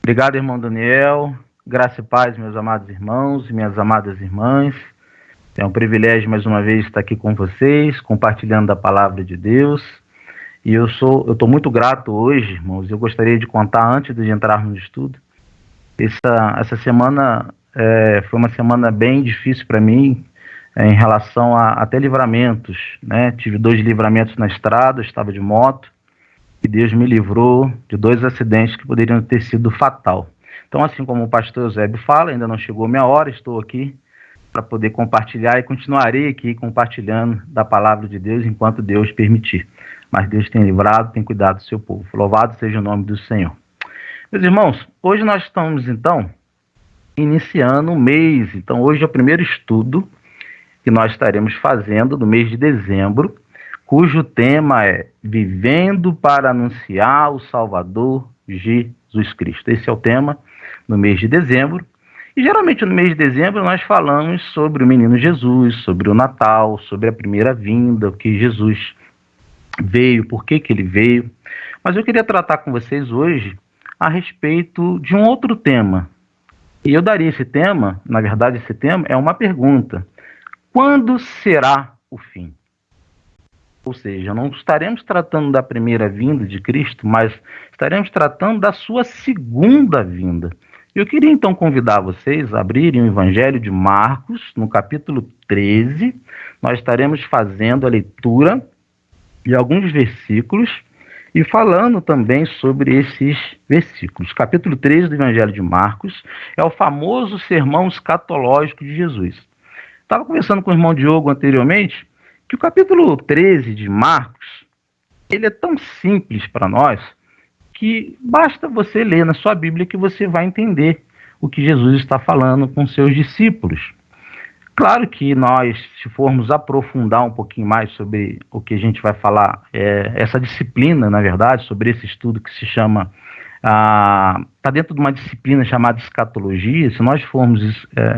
Obrigado, irmão Daniel. Graça e paz, meus amados irmãos e minhas amadas irmãs. É um privilégio, mais uma vez, estar aqui com vocês, compartilhando a palavra de Deus. E eu estou muito grato hoje, irmãos. Eu gostaria de contar, antes de entrarmos no estudo, essa semana foi uma semana bem difícil para mim, em relação a até livramentos, né? Tive 2 livramentos na estrada, estava de moto, e Deus me livrou de 2 acidentes que poderiam ter sido fatal. Então, assim como o pastor Eusébio fala, ainda não chegou a minha hora, estou aqui para poder compartilhar e continuarei aqui compartilhando da palavra de Deus enquanto Deus permitir. Mas Deus tem livrado, tem cuidado do seu povo. Louvado seja o nome do Senhor. Meus irmãos, hoje nós estamos, então, iniciando um mês. Então, hoje é o primeiro estudo que nós estaremos fazendo no mês de dezembro, cujo tema é Vivendo para Anunciar o Salvador Jesus Cristo. Esse é o tema no mês de dezembro. E geralmente no mês de dezembro nós falamos sobre o menino Jesus, sobre o Natal, sobre a primeira vinda, o que Jesus veio, por que ele veio. Mas eu queria tratar com vocês hoje a respeito de um outro tema. E eu daria esse tema, na verdade esse tema é uma pergunta. Quando será o fim? Ou seja, não estaremos tratando da primeira vinda de Cristo, mas estaremos tratando da sua segunda vinda. Eu queria então convidar vocês a abrirem o Evangelho de Marcos, no capítulo 13. Nós estaremos fazendo a leitura de alguns versículos e falando também sobre esses versículos. Capítulo 13 do Evangelho de Marcos é o famoso sermão escatológico de Jesus. Estava conversando com o irmão Diogo anteriormente que o capítulo 13 de Marcos, ele é tão simples para nós que basta você ler na sua Bíblia que você vai entender o que Jesus está falando com seus discípulos. Claro que nós, se formos aprofundar um pouquinho mais sobre o que a gente vai falar, essa disciplina, na verdade, sobre esse estudo que se chama, está dentro de uma disciplina chamada escatologia, se nós formos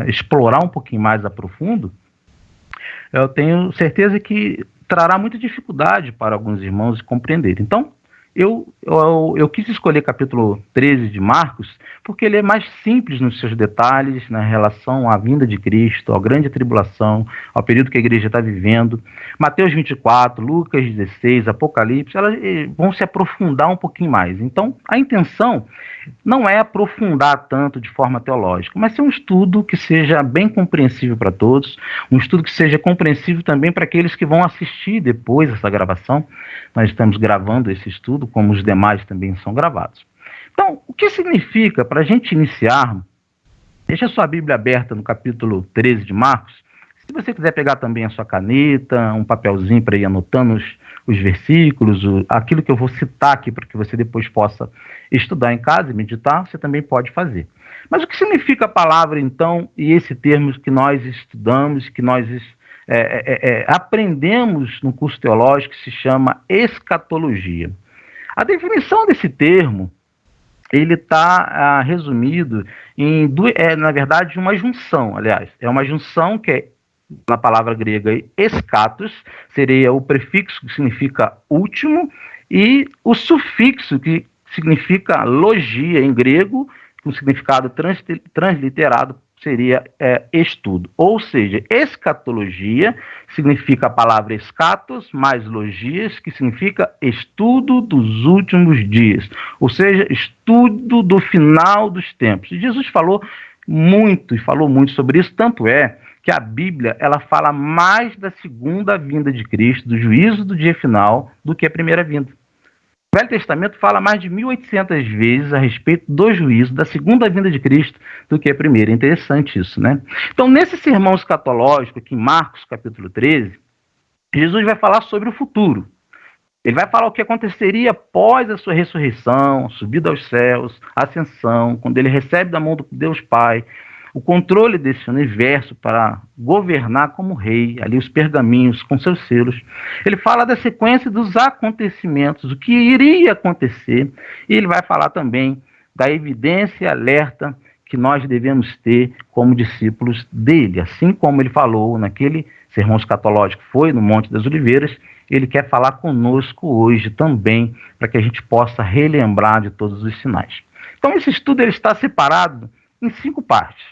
explorar um pouquinho mais a profundo, eu tenho certeza que trará muita dificuldade para alguns irmãos compreenderem. Então, eu quis escolher capítulo 13 de Marcos porque ele é mais simples nos seus detalhes, na relação à vinda de Cristo, à grande tribulação, ao período que a igreja está vivendo. Mateus 24, Lucas 16, Apocalipse, elas vão se aprofundar um pouquinho mais. Então, a intenção não é aprofundar tanto de forma teológica, mas ser um estudo que seja bem compreensível para todos, um estudo que seja compreensível também para aqueles que vão assistir depois essa gravação. Nós estamos gravando esse estudo, como os demais também são gravados. Então, o que significa, para a gente iniciar, deixa a sua Bíblia aberta no capítulo 13 de Marcos. Se você quiser pegar também a sua caneta, um papelzinho para ir anotando os versículos, aquilo que eu vou citar aqui para que você depois possa estudar em casa e meditar, você também pode fazer. Mas o que significa a palavra, então, e esse termo que nós estudamos, que nós aprendemos no curso teológico, que se chama escatologia? A definição desse termo, ele está resumido em, na verdade, uma junção, aliás. É uma junção que é, na palavra grega, escatos, seria o prefixo que significa último, e o sufixo que significa logia em grego, com significado transliterado, seria estudo. Ou seja, escatologia significa a palavra escatos mais logias, que significa estudo dos últimos dias. Ou seja, estudo do final dos tempos. E Jesus falou muito sobre isso, tanto é que a Bíblia ela fala mais da segunda vinda de Cristo, do juízo do dia final, do que a primeira vinda. O Velho Testamento fala mais de 1.800 vezes a respeito do juízo, da segunda vinda de Cristo, do que a primeira. É interessante isso, né? Então, nesse sermão escatológico, aqui em Marcos, capítulo 13, Jesus vai falar sobre o futuro. Ele vai falar o que aconteceria após a sua ressurreição, subida aos céus, ascensão, quando ele recebe da mão do Deus Pai o controle desse universo para governar como rei, ali os pergaminhos com seus selos. Ele fala da sequência dos acontecimentos, o que iria acontecer, e ele vai falar também da evidência e alerta que nós devemos ter como discípulos dele. Assim como ele falou naquele sermão escatológico que foi no Monte das Oliveiras, ele quer falar conosco hoje também, para que a gente possa relembrar de todos os sinais. Então, esse estudo ele está separado em 5 partes.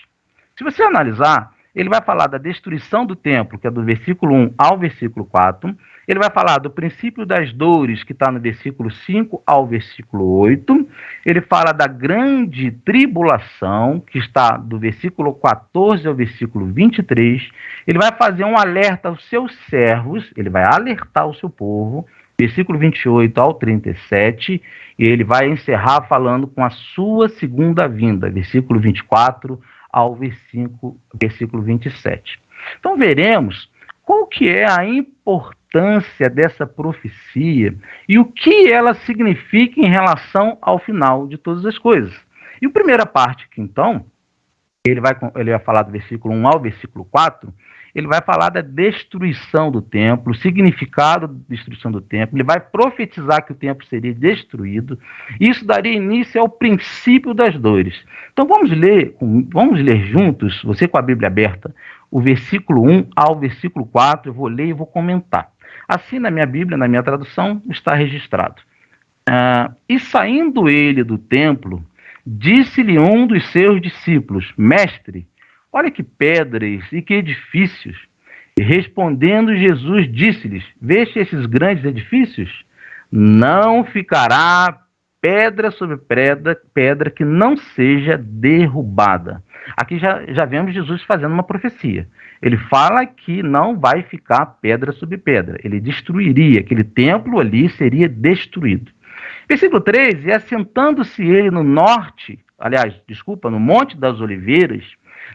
Se você analisar, ele vai falar da destruição do templo, que é do versículo 1 ao versículo 4. Ele vai falar do princípio das dores, que está no versículo 5 ao versículo 8. Ele fala da grande tribulação, que está do versículo 14 ao versículo 23. Ele vai fazer um alerta aos seus servos, ele vai alertar o seu povo, versículo 28 ao 37, e ele vai encerrar falando com a sua segunda vinda, versículo 24 ao versículo 27. Então veremos qual que é a importância dessa profecia e o que ela significa em relação ao final de todas as coisas. E a primeira parte aqui, então, ele vai falar do versículo 1 ao versículo 4, ele vai falar da destruição do templo, o significado da destruição do templo, ele vai profetizar que o templo seria destruído, isso daria início ao princípio das dores. Então vamos ler juntos, você com a Bíblia aberta, o versículo 1 ao versículo 4, eu vou ler e vou comentar. Assim na minha Bíblia, na minha tradução, está registrado. E saindo ele do templo, disse-lhe um dos seus discípulos, mestre, olha que pedras e que edifícios. E respondendo Jesus, disse-lhes, veste esses grandes edifícios? Não ficará pedra sobre pedra que não seja derrubada. Aqui já vemos Jesus fazendo uma profecia. Ele fala que não vai ficar pedra sobre pedra. Ele destruiria, aquele templo ali seria destruído. Versículo 13, e assentando-se ele no Monte das Oliveiras,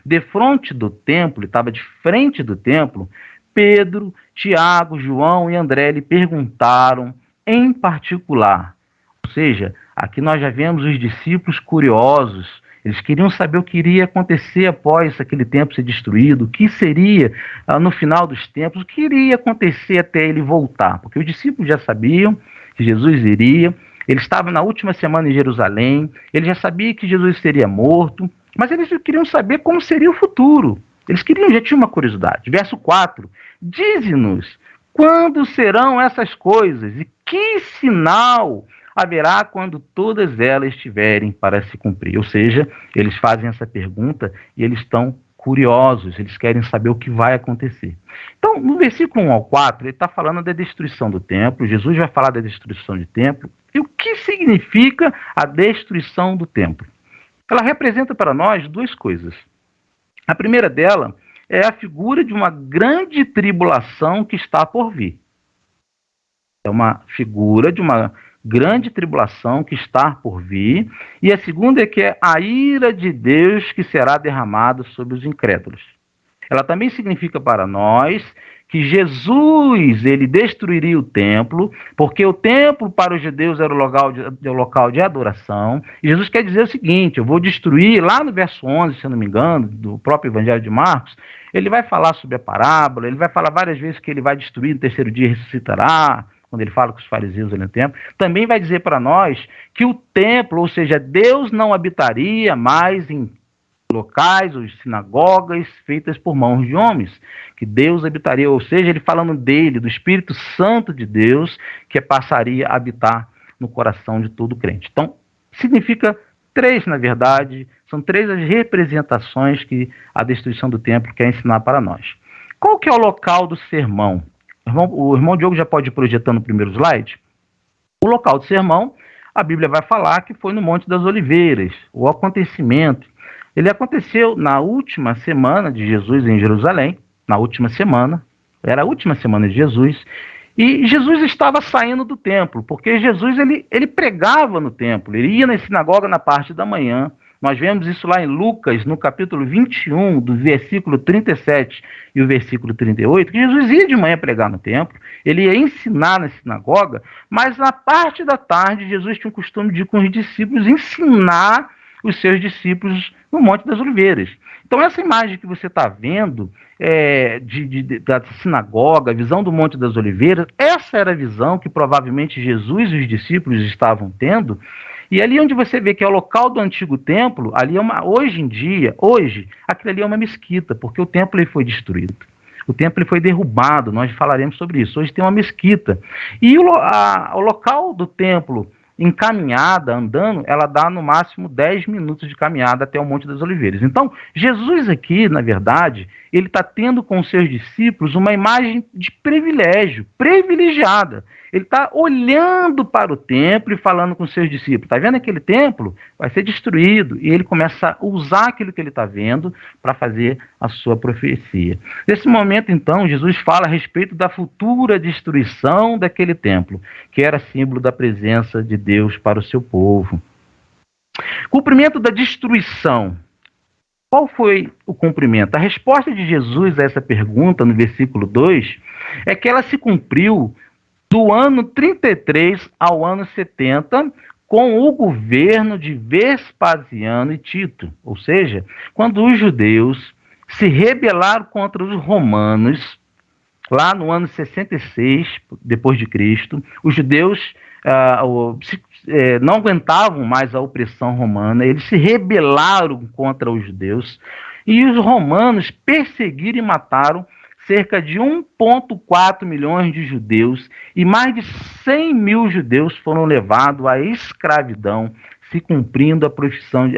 defronte do templo, ele estava de frente do templo, Pedro, Tiago, João e André lhe perguntaram em particular. Ou seja, aqui nós já vemos os discípulos curiosos, eles queriam saber o que iria acontecer após aquele templo ser destruído, o que seria no final dos tempos, o que iria acontecer até ele voltar, porque os discípulos já sabiam que Jesus iria, ele estava na última semana em Jerusalém, ele já sabia que Jesus seria morto, mas eles queriam saber como seria o futuro. Eles já tinham uma curiosidade. Verso 4, dize-nos quando serão essas coisas e que sinal haverá quando todas elas estiverem para se cumprir. Ou seja, eles fazem essa pergunta e eles estão curiosos, eles querem saber o que vai acontecer. Então, no versículo 1 ao 4, ele está falando da destruição do templo, Jesus vai falar da destruição do templo, e o que significa a destruição do templo? Ela representa para nós duas coisas. A primeira dela é a figura de uma grande tribulação que está por vir. É uma figura de uma grande tribulação que está por vir. E a segunda é que é a ira de Deus que será derramada sobre os incrédulos. Ela também significa para nós que Jesus ele destruiria o templo, porque o templo para os judeus era o local de adoração. E Jesus quer dizer o seguinte, eu vou destruir, lá no verso 11, se eu não me engano, do próprio Evangelho de Marcos, ele vai falar sobre a parábola, ele vai falar várias vezes que ele vai destruir, no terceiro dia ressuscitará, quando ele fala com os fariseus ali no templo. Também vai dizer para nós que o templo, ou seja, Deus não habitaria mais em locais ou sinagogas feitas por mãos de homens, que Deus habitaria, ou seja, ele falando dele, do Espírito Santo de Deus, que passaria a habitar no coração de todo crente. Então, significa três, na verdade, são três as representações que a destruição do templo quer ensinar para nós. Qual que é o local do sermão? O irmão Diogo já pode ir projetando o primeiro slide. O local do sermão, a Bíblia vai falar que foi no Monte das Oliveiras, o acontecimento. Ele aconteceu na última semana de Jesus em Jerusalém, era a última semana de Jesus, e Jesus estava saindo do templo, porque Jesus ele pregava no templo, ele ia na sinagoga na parte da manhã. Nós vemos isso lá em Lucas, no capítulo 21, do versículo 37 e o versículo 38, que Jesus ia de manhã pregar no templo, ele ia ensinar na sinagoga, mas na parte da tarde Jesus tinha o costume de ir com os discípulos ensinar os seus discípulos no Monte das Oliveiras. Então essa imagem que você está vendo da sinagoga, a visão do Monte das Oliveiras, essa era a visão que provavelmente Jesus e os discípulos estavam tendo, e ali onde você vê que é o local do antigo templo, ali hoje, aquilo ali é uma mesquita, porque o templo ele foi destruído. O templo ele foi derrubado, nós falaremos sobre isso. Hoje tem uma mesquita. E o local do templo em caminhada, andando, ela dá no máximo 10 minutos de caminhada até o Monte das Oliveiras. Então, Jesus aqui, na verdade, ele está tendo com os seus discípulos uma imagem de privilégio, privilegiada. Ele está olhando para o templo e falando com os seus discípulos. Está vendo aquele templo? Vai ser destruído. E ele começa a usar aquilo que ele está vendo para fazer a sua profecia. Nesse momento, então, Jesus fala a respeito da futura destruição daquele templo, que era símbolo da presença de Deus para o seu povo. Cumprimento da destruição. Qual foi o cumprimento? A resposta de Jesus a essa pergunta, no versículo 2, é que ela se cumpriu do ano 33 ao ano 70, com o governo de Vespasiano e Tito. Ou seja, quando os judeus se rebelaram contra os romanos, lá no ano 66 depois de Cristo, os judeus não aguentavam mais a opressão romana, eles se rebelaram contra os judeus, e os romanos perseguiram e mataram cerca de 1,4 milhões de judeus, e mais de 100 mil judeus foram levados à escravidão, se cumprindo a profissão,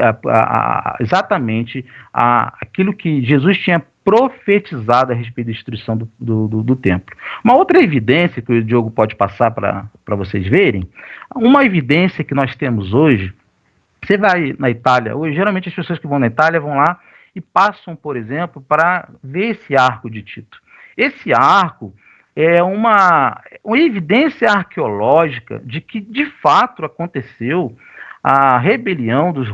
exatamente aquilo que Jesus tinha profetizado a respeito da destruição do templo. Uma outra evidência que o Diogo pode passar para vocês verem, uma evidência que nós temos hoje, você vai na Itália, hoje geralmente as pessoas que vão na Itália vão lá e passam, por exemplo, para ver esse arco de Tito. Esse arco é uma evidência arqueológica de que, de fato, aconteceu a rebelião dos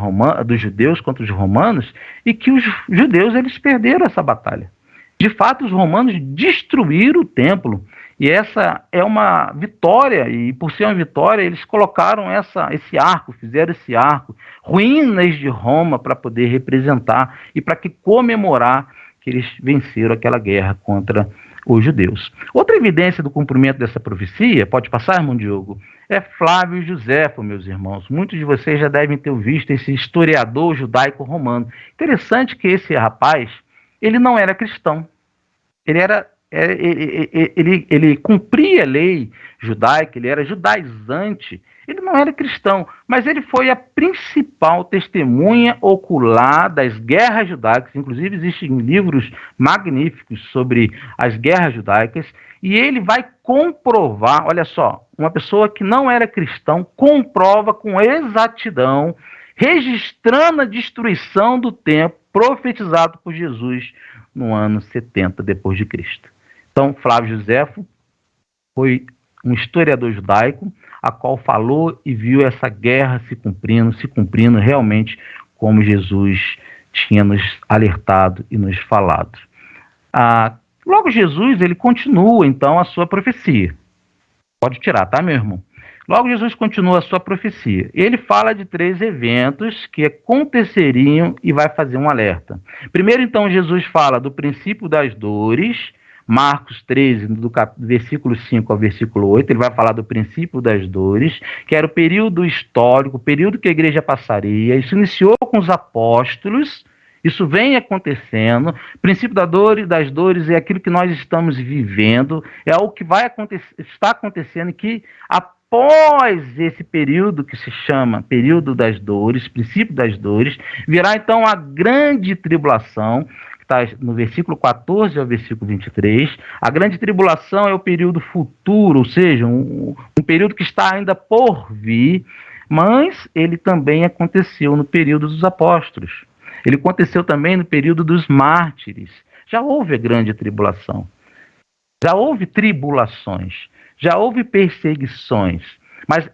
judeus contra os romanos e que os judeus eles perderam essa batalha. De fato, os romanos destruíram o templo e essa é uma vitória, e por ser uma vitória, eles colocaram esse arco, fizeram esse arco, ruínas de Roma, para poder representar e para que comemorar que eles venceram aquela guerra contra os judeus. Outra evidência do cumprimento dessa profecia, pode passar, irmão Diogo, é Flávio Josefo, meus irmãos. Muitos de vocês já devem ter visto esse historiador judaico-romano. Interessante que esse rapaz, ele não era cristão. Ele cumpria a lei judaica, ele era judaizante, ele não era cristão, mas ele foi a principal testemunha ocular das guerras judaicas. Inclusive existem livros magníficos sobre as guerras judaicas, e ele vai comprovar, olha só, uma pessoa que não era cristão comprova com exatidão, registrando a destruição do templo profetizado por Jesus no ano 70 depois de Cristo. Então, Flávio Josefo foi um historiador judaico, a qual falou e viu essa guerra se cumprindo realmente como Jesus tinha nos alertado e nos falado. Logo Jesus, ele continua então a sua profecia. Pode tirar, tá, meu irmão? Logo Jesus continua a sua profecia. Ele fala de 3 eventos que aconteceriam e vai fazer um alerta. Primeiro, então, Jesus fala do princípio das dores, Marcos 13, do versículo 5 ao versículo 8, ele vai falar do princípio das dores, que era o período histórico, o período que a igreja passaria. Isso iniciou com os apóstolos, isso vem acontecendo. O princípio das dores é aquilo que nós estamos vivendo, é o que está acontecendo, que após esse período que se chama período das dores, princípio das dores, virá então a grande tribulação, que está no versículo 14 ao versículo 23. A grande tribulação é o período futuro, ou seja, um período que está ainda por vir, mas ele também aconteceu no período dos apóstolos. Ele aconteceu também no período dos mártires. Já houve a grande tribulação. Já houve tribulações. Já houve perseguições. Mas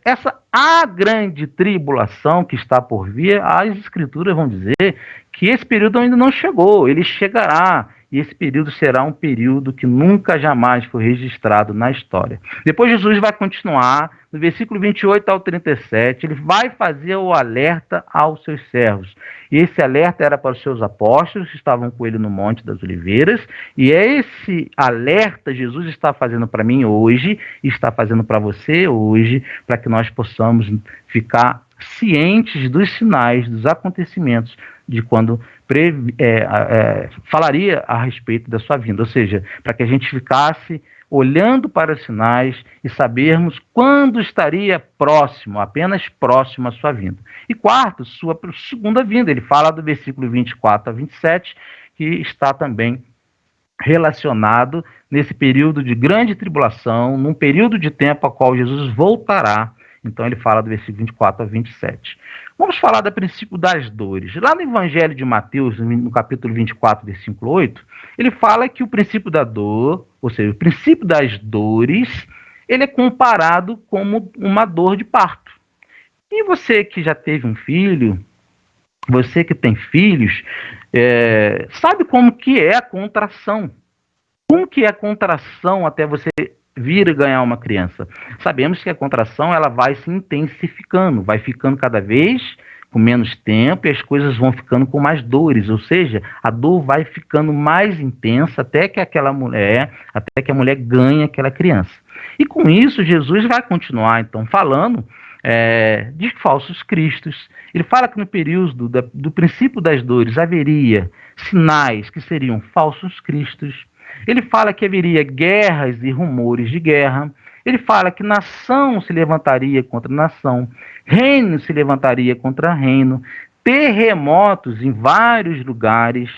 a grande tribulação que está por vir, as escrituras vão dizer que esse período ainda não chegou. Ele chegará. E esse período será um período que nunca jamais foi registrado na história. Depois Jesus vai continuar, no versículo 28 ao 37, ele vai fazer o alerta aos seus servos. E esse alerta era para os seus apóstolos, que estavam com ele no Monte das Oliveiras, e esse alerta Jesus está fazendo para mim hoje, e está fazendo para você hoje, para que nós possamos ficar cientes dos sinais, dos acontecimentos, de quando falaria a respeito da sua vinda. Ou seja, para que a gente ficasse olhando para os sinais e sabermos quando estaria próximo, apenas próximo à sua vinda. E quarto, sua segunda vinda. Ele fala do versículo 24 a 27, que está também relacionado nesse período de grande tribulação, num período de tempo a qual Jesus voltará. Então ele fala do versículo 24 a 27. Vamos falar do princípio das dores. Lá no Evangelho de Mateus, no capítulo 24, versículo 8, ele fala que o princípio da dor, ou seja, o princípio das dores, ele é comparado como uma dor de parto. E você que já teve um filho, você que tem filhos, sabe como que é a contração? Como que é a contração até você vir e ganhar uma criança? Sabemos que a contração ela vai se intensificando, vai ficando cada vez com menos tempo e as coisas vão ficando com mais dores, ou seja, a dor vai ficando mais intensa até que a mulher ganhe aquela criança. E com isso Jesus vai continuar então falando de falsos cristos. Ele fala que no período do princípio das dores haveria sinais que seriam falsos cristos. Ele fala que haveria guerras e rumores de guerra. Ele fala que nação se levantaria contra nação, reino se levantaria contra reino, terremotos em vários lugares.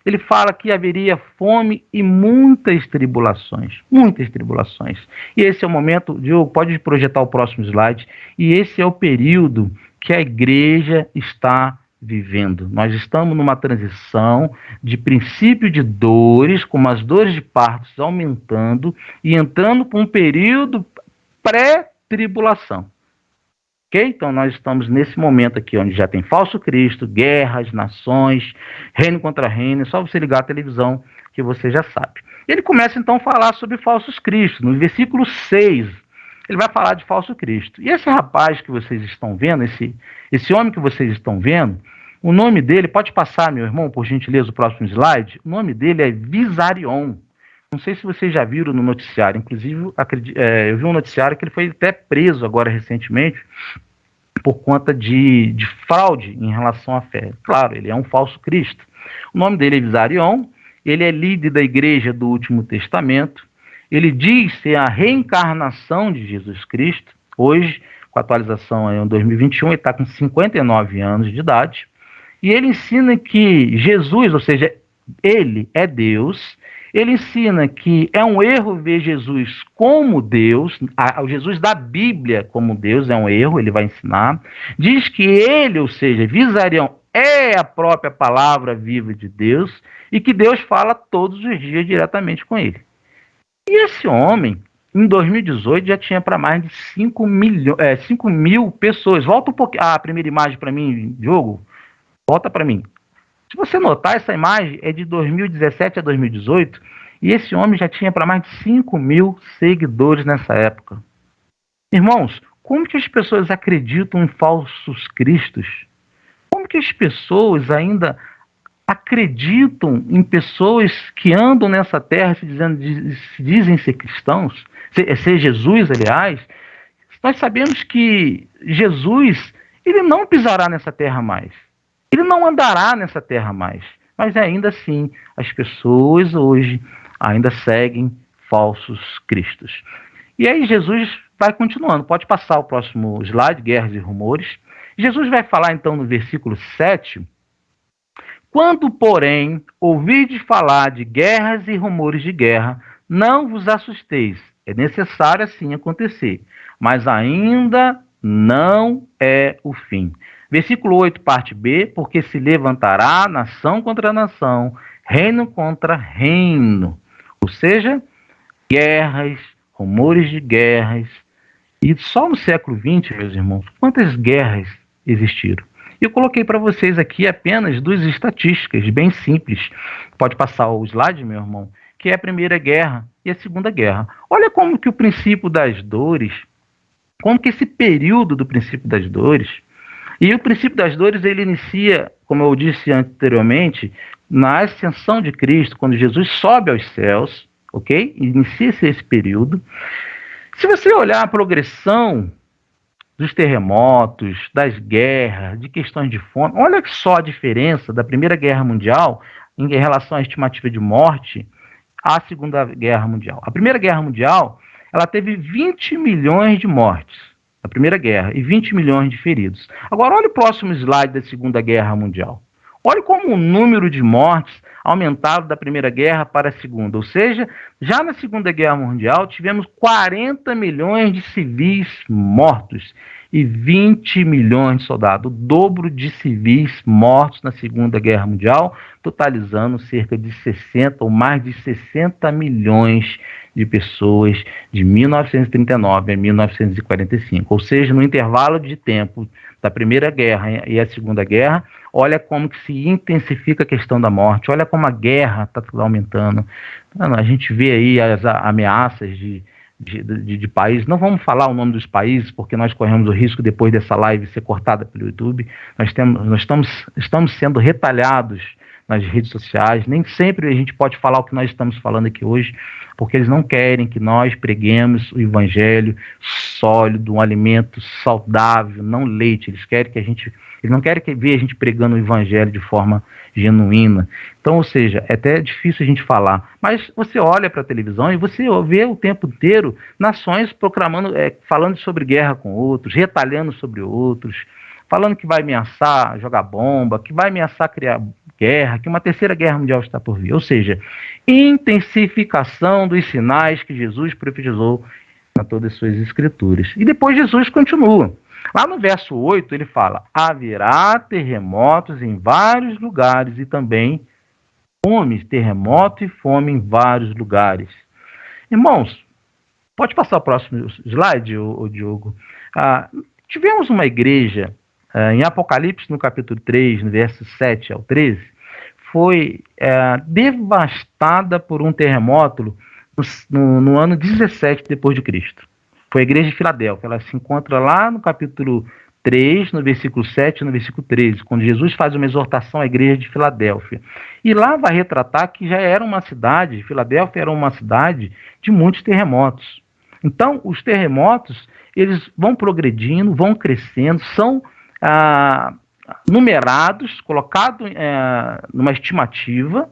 Ele fala que haveria fome e muitas tribulações. Muitas tribulações. E esse é o momento, Diogo, pode projetar o próximo slide, e esse é o período que a igreja está vivendo. Nós estamos numa transição de princípio de dores, como as dores de partos aumentando e entrando para um período pré-tribulação. Ok? Então nós estamos nesse momento aqui, onde já tem falso Cristo, guerras, nações, reino contra reino. É só você ligar a televisão que você já sabe. Ele começa então a falar sobre falsos cristos. No versículo 6, ele vai falar de falso Cristo. E esse rapaz que vocês estão vendo, esse homem que vocês estão vendo, o nome dele, pode passar, meu irmão, por gentileza, o próximo slide, o nome dele é Visarion. Não sei se vocês já viram no noticiário, inclusive eu vi um noticiário que ele foi até preso agora recentemente por conta de fraude em relação à fé. Claro, ele é um falso Cristo. O nome dele é Visarion, ele é líder da igreja do Último Testamento, ele diz ser a reencarnação de Jesus Cristo. Hoje, com a atualização em 2021, ele está com 59 anos de idade, e ele ensina que Jesus, ou seja, ele é Deus. Ele ensina que é um erro ver Jesus como Deus, o Jesus da Bíblia como Deus é um erro, ele vai ensinar. Diz que ele, ou seja, Visarion, é a própria palavra viva de Deus e que Deus fala todos os dias diretamente com ele. E esse homem, em 2018, já tinha para mais de 5 mil pessoas. Volta um pouquinho a primeira imagem para mim, Diogo. Volta para mim. Se você notar, essa imagem é de 2017 a 2018, e esse homem já tinha para mais de 5 mil seguidores nessa época. Irmãos, como que as pessoas acreditam em falsos cristos? Como que as pessoas ainda acreditam em pessoas que andam nessa terra se dizem ser cristãos, ser Jesus, aliás? Nós sabemos que Jesus, ele não pisará nessa terra mais. Ele não andará nessa terra mais, mas ainda assim as pessoas hoje ainda seguem falsos cristos. E aí Jesus vai continuando, pode passar o próximo slide, guerras e rumores. Jesus vai falar então no versículo 7, quando, porém, ouvirdes falar de guerras e rumores de guerra, não vos assusteis, é necessário assim acontecer, mas ainda não é o fim. Versículo 8, parte B, porque se levantará nação contra nação, reino contra reino. Ou seja, guerras, rumores de guerras. E só no século XX, meus irmãos, quantas guerras existiram? Eu coloquei para vocês aqui apenas duas estatísticas bem simples. Pode passar o slide, meu irmão, que é a Primeira Guerra e a Segunda Guerra. Olha como que o princípio das dores, como que esse período do princípio das dores, e o princípio das dores, ele inicia, como eu disse anteriormente, na ascensão de Cristo, quando Jesus sobe aos céus, ok? Inicia-se esse período. Se você olhar a progressão dos terremotos, das guerras, de questões de fome. Olha só a diferença da Primeira Guerra Mundial em relação à estimativa de morte à Segunda Guerra Mundial. A Primeira Guerra Mundial, ela teve 20 milhões de mortes, a Primeira Guerra, e 20 milhões de feridos. Agora, olha o próximo slide da Segunda Guerra Mundial. Olha como o número de mortes aumentaram da Primeira Guerra para a Segunda. Ou seja, já na Segunda Guerra Mundial, tivemos 40 milhões de civis mortos e 20 milhões de soldados, o dobro de civis mortos na Segunda Guerra Mundial, totalizando cerca de 60 ou mais de 60 milhões de pessoas de 1939 a 1945. Ou seja, no intervalo de tempo da Primeira Guerra e a Segunda Guerra, olha como que se intensifica a questão da morte, olha como a guerra está aumentando. A gente vê aí as ameaças de países, não vamos falar o nome dos países, porque nós corremos o risco depois dessa live ser cortada pelo YouTube. Nós estamos sendo retalhados nas redes sociais, nem sempre a gente pode falar o que nós estamos falando aqui hoje, porque eles não querem que nós preguemos o evangelho sólido, um alimento saudável, não leite. Eles não querem ver a gente pregando o evangelho de forma genuína. Então, ou seja, é até difícil a gente falar. Mas você olha para a televisão e você vê o tempo inteiro nações proclamando, falando sobre guerra com outros, retalhando sobre outros, falando que vai ameaçar jogar bomba, que vai ameaçar criar guerra, que uma terceira guerra mundial está por vir. Ou seja, intensificação dos sinais que Jesus profetizou em todas as suas escrituras. E depois Jesus continua. Lá no verso 8 ele fala: haverá terremotos em vários lugares e também fome, terremoto e fome em vários lugares. Irmãos, pode passar o próximo slide, Diogo? Tivemos uma igreja em Apocalipse, no capítulo 3, no verso 7 ao 13, foi devastada por um terremoto no ano 17 depois de Cristo. Foi a igreja de Filadélfia. Ela se encontra lá no capítulo 3, no versículo 7 e no versículo 13, quando Jesus faz uma exortação à igreja de Filadélfia. E lá vai retratar que já era uma cidade, Filadélfia era uma cidade de muitos terremotos. Então, os terremotos, eles vão progredindo, vão crescendo, são numerados, colocados numa estimativa,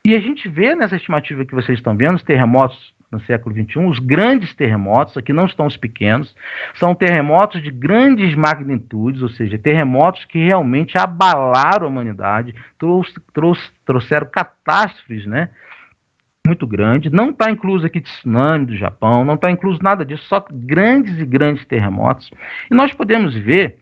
e a gente vê nessa estimativa que vocês estão vendo, os terremotos no século XXI, os grandes terremotos, aqui não estão os pequenos, são terremotos de grandes magnitudes, ou seja, terremotos que realmente abalaram a humanidade, trouxeram catástrofes, né, muito grandes. Não está incluso aqui tsunami do Japão, não está incluso nada disso, só grandes e grandes terremotos. E nós podemos ver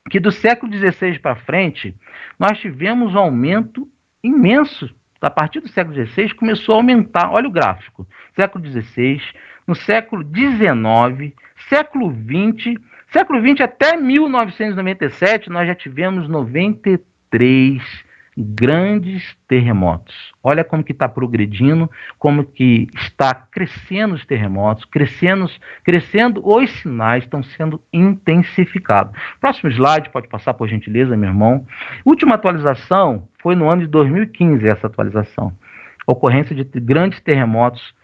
que do século XVI para frente, nós tivemos um aumento imenso. A partir do século XVI começou a aumentar, olha o gráfico, século XVI, no século XIX, século XX até 1997, nós já tivemos 93 grandes terremotos. Olha como que está progredindo, como que está crescendo os terremotos, crescendo os sinais, estão sendo intensificados. Próximo slide, pode passar por gentileza, meu irmão. Última atualização foi no ano de 2015, essa atualização. Ocorrência de grandes terremotos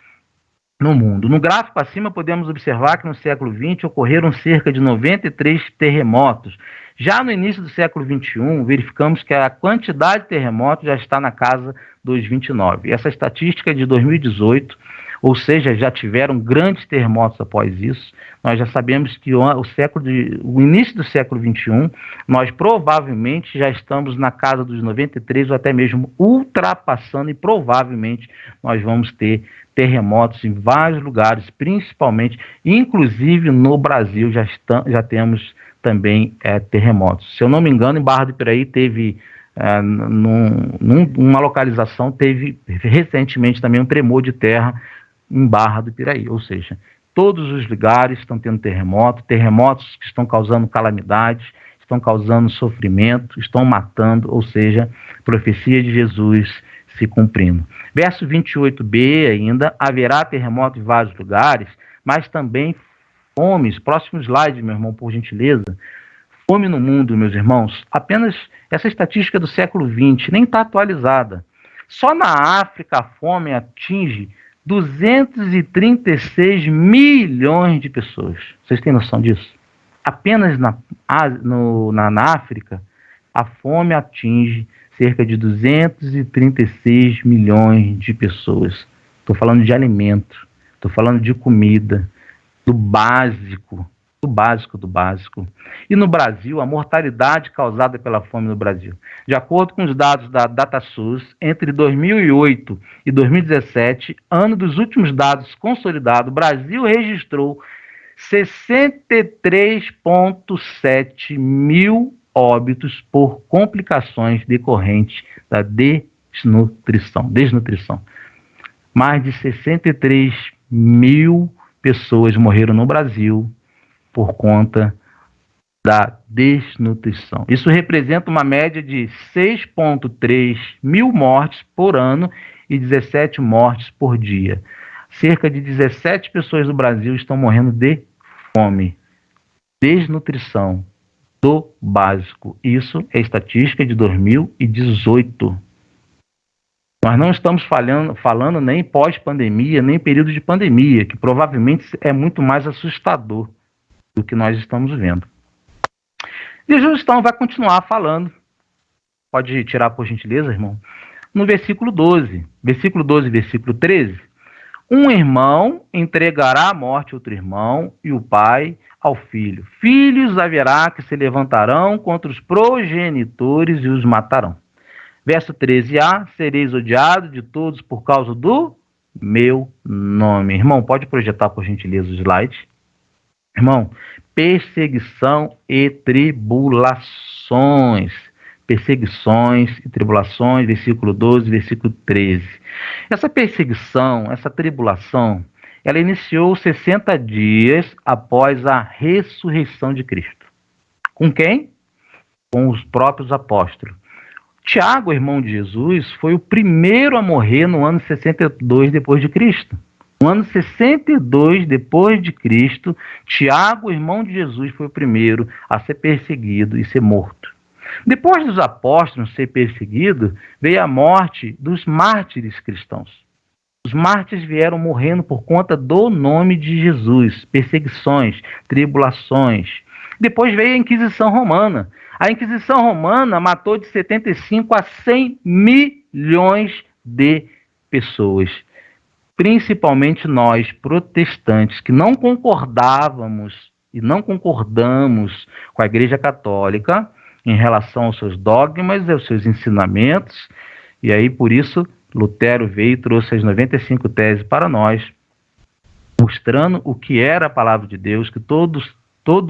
no mundo. No gráfico acima podemos observar que no século XX ocorreram cerca de 93 terremotos. Já no início do século XXI, verificamos que a quantidade de terremotos já está na casa dos 29. Essa estatística é de 2018, ou seja, já tiveram grandes terremotos após isso. Nós já sabemos que o início do século XXI, nós provavelmente já estamos na casa dos 93 ou até mesmo ultrapassando, e provavelmente nós vamos ter terremotos em vários lugares, principalmente, inclusive no Brasil já temos também terremotos. Se eu não me engano, em Barra do Piraí teve, numa localização, teve recentemente também um tremor de terra em Barra do Piraí, ou seja, todos os lugares estão tendo terremotos que estão causando calamidades, estão causando sofrimento, estão matando, ou seja, profecia de Jesus se cumprindo. Verso 28b ainda, haverá terremoto em vários lugares, mas também fomes. Próximo slide, meu irmão, por gentileza. Fome no mundo, meus irmãos, apenas essa estatística do século XX, nem está atualizada. Só na África a fome atinge 236 milhões de pessoas. Vocês têm noção disso? Apenas na África, a fome atinge cerca de 236 milhões de pessoas. Estou falando de alimento, estou falando de comida, do básico, do básico do básico. E no Brasil, a mortalidade causada pela fome no Brasil. De acordo com os dados da DataSUS, entre 2008 e 2017, ano dos últimos dados consolidados, o Brasil registrou 63,7 mil óbitos por complicações decorrentes da desnutrição. Mais de 63 mil pessoas morreram no Brasil por conta da desnutrição. Isso representa uma média de 6,3 mil mortes por ano e 17 mortes por dia. Cerca de 17 pessoas do Brasil estão morrendo de fome, desnutrição, do básico. Isso é estatística de 2018. Nós não estamos falando nem pós-pandemia, nem período de pandemia, que provavelmente é muito mais assustador do que nós estamos vendo. Jesus, então, vai continuar falando. Pode tirar, por gentileza, irmão? No versículo 12, versículo 13. Um irmão entregará à morte outro irmão, e o pai ao filho. Filhos haverá que se levantarão contra os progenitores e os matarão. Verso 13a, sereis odiados de todos por causa do meu nome. Irmão, pode projetar, por gentileza, o slide. Irmão, perseguição e tribulações. Perseguições e tribulações, versículo 12, versículo 13. Essa perseguição, essa tribulação, ela iniciou 60 dias após a ressurreição de Cristo. Com quem? Com os próprios apóstolos. Tiago, irmão de Jesus, foi o primeiro a morrer no ano 62 depois de Cristo. No ano 62 depois de Cristo, Tiago, irmão de Jesus, foi o primeiro a ser perseguido e ser morto. Depois dos apóstolos ser perseguidos, veio a morte dos mártires cristãos. Os mártires vieram morrendo por conta do nome de Jesus, perseguições, tribulações. Depois veio a Inquisição Romana. A Inquisição Romana matou de 75 a 100 milhões de pessoas. Principalmente nós, protestantes, que não concordávamos e não concordamos com a Igreja Católica em relação aos seus dogmas e aos seus ensinamentos. E aí, por isso, Lutero veio e trouxe as 95 teses para nós, mostrando o que era a palavra de Deus, que todos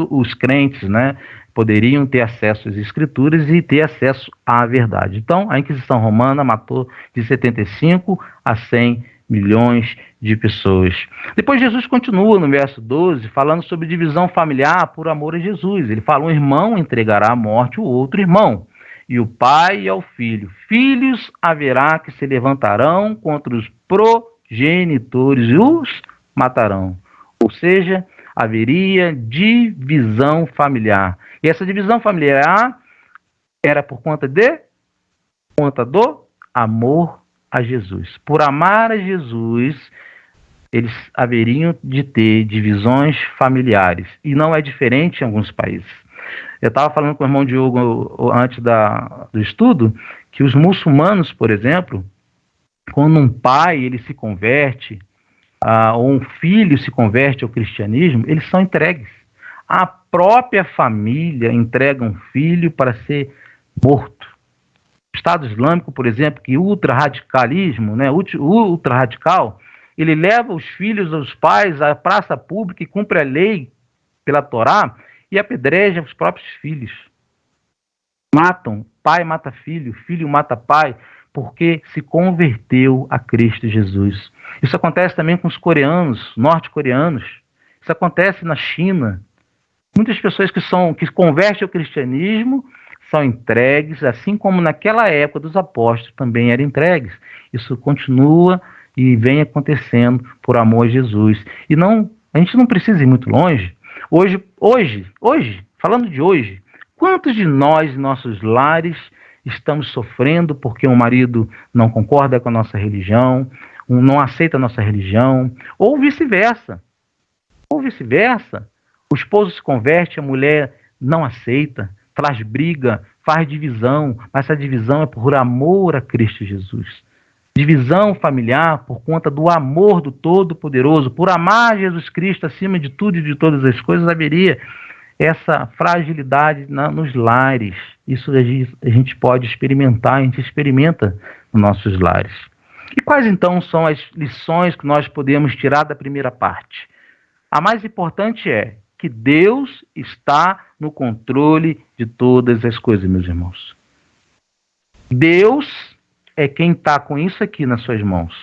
os crentes, né, poderiam ter acesso às escrituras e ter acesso à verdade. Então, a Inquisição Romana matou de 75 a 100 milhões de pessoas. Depois Jesus continua no verso 12, falando sobre divisão familiar por amor a Jesus. Ele fala, um irmão entregará à morte o outro irmão, e o pai ao filho. Filhos haverá que se levantarão contra os progenitores e os matarão. Ou seja, haveria divisão familiar. E essa divisão familiar era por conta do amor a Jesus. Por amar a Jesus, eles haveriam de ter divisões familiares. E não é diferente em alguns países. Eu estava falando com o irmão Diogo antes do estudo, que os muçulmanos, por exemplo, quando um pai ele se converte, ou um filho se converte ao cristianismo, eles são entregues. A própria família entrega um filho para ser morto. O Estado Islâmico, por exemplo, que ultra-radicalismo, né, ultra-radical, ele leva os filhos, os pais à praça pública e cumpre a lei pela Torá e apedreja os próprios filhos. Matam, pai mata filho, filho mata pai, porque se converteu a Cristo Jesus. Isso acontece também com os coreanos, norte-coreanos. Isso acontece na China. Muitas pessoas que convertem ao cristianismo são entregues, assim como naquela época dos apóstolos também eram entregues. Isso continua e vem acontecendo por amor a Jesus. E a gente não precisa ir muito longe. Hoje, falando de hoje, quantos de nós, em nossos lares, estamos sofrendo porque o marido não concorda com a nossa religião, não aceita a nossa religião, ou vice-versa. O esposo se converte, a mulher não aceita, traz briga, faz divisão, mas essa divisão é por amor a Cristo Jesus. Divisão familiar por conta do amor do Todo-Poderoso, por amar Jesus Cristo acima de tudo e de todas as coisas, haveria essa fragilidade nos lares. Isso a gente pode experimentar, a gente experimenta nos nossos lares. E quais então são as lições que nós podemos tirar da primeira parte? A mais importante é que Deus está no controle de todas as coisas, meus irmãos. Deus é quem está com isso aqui nas suas mãos.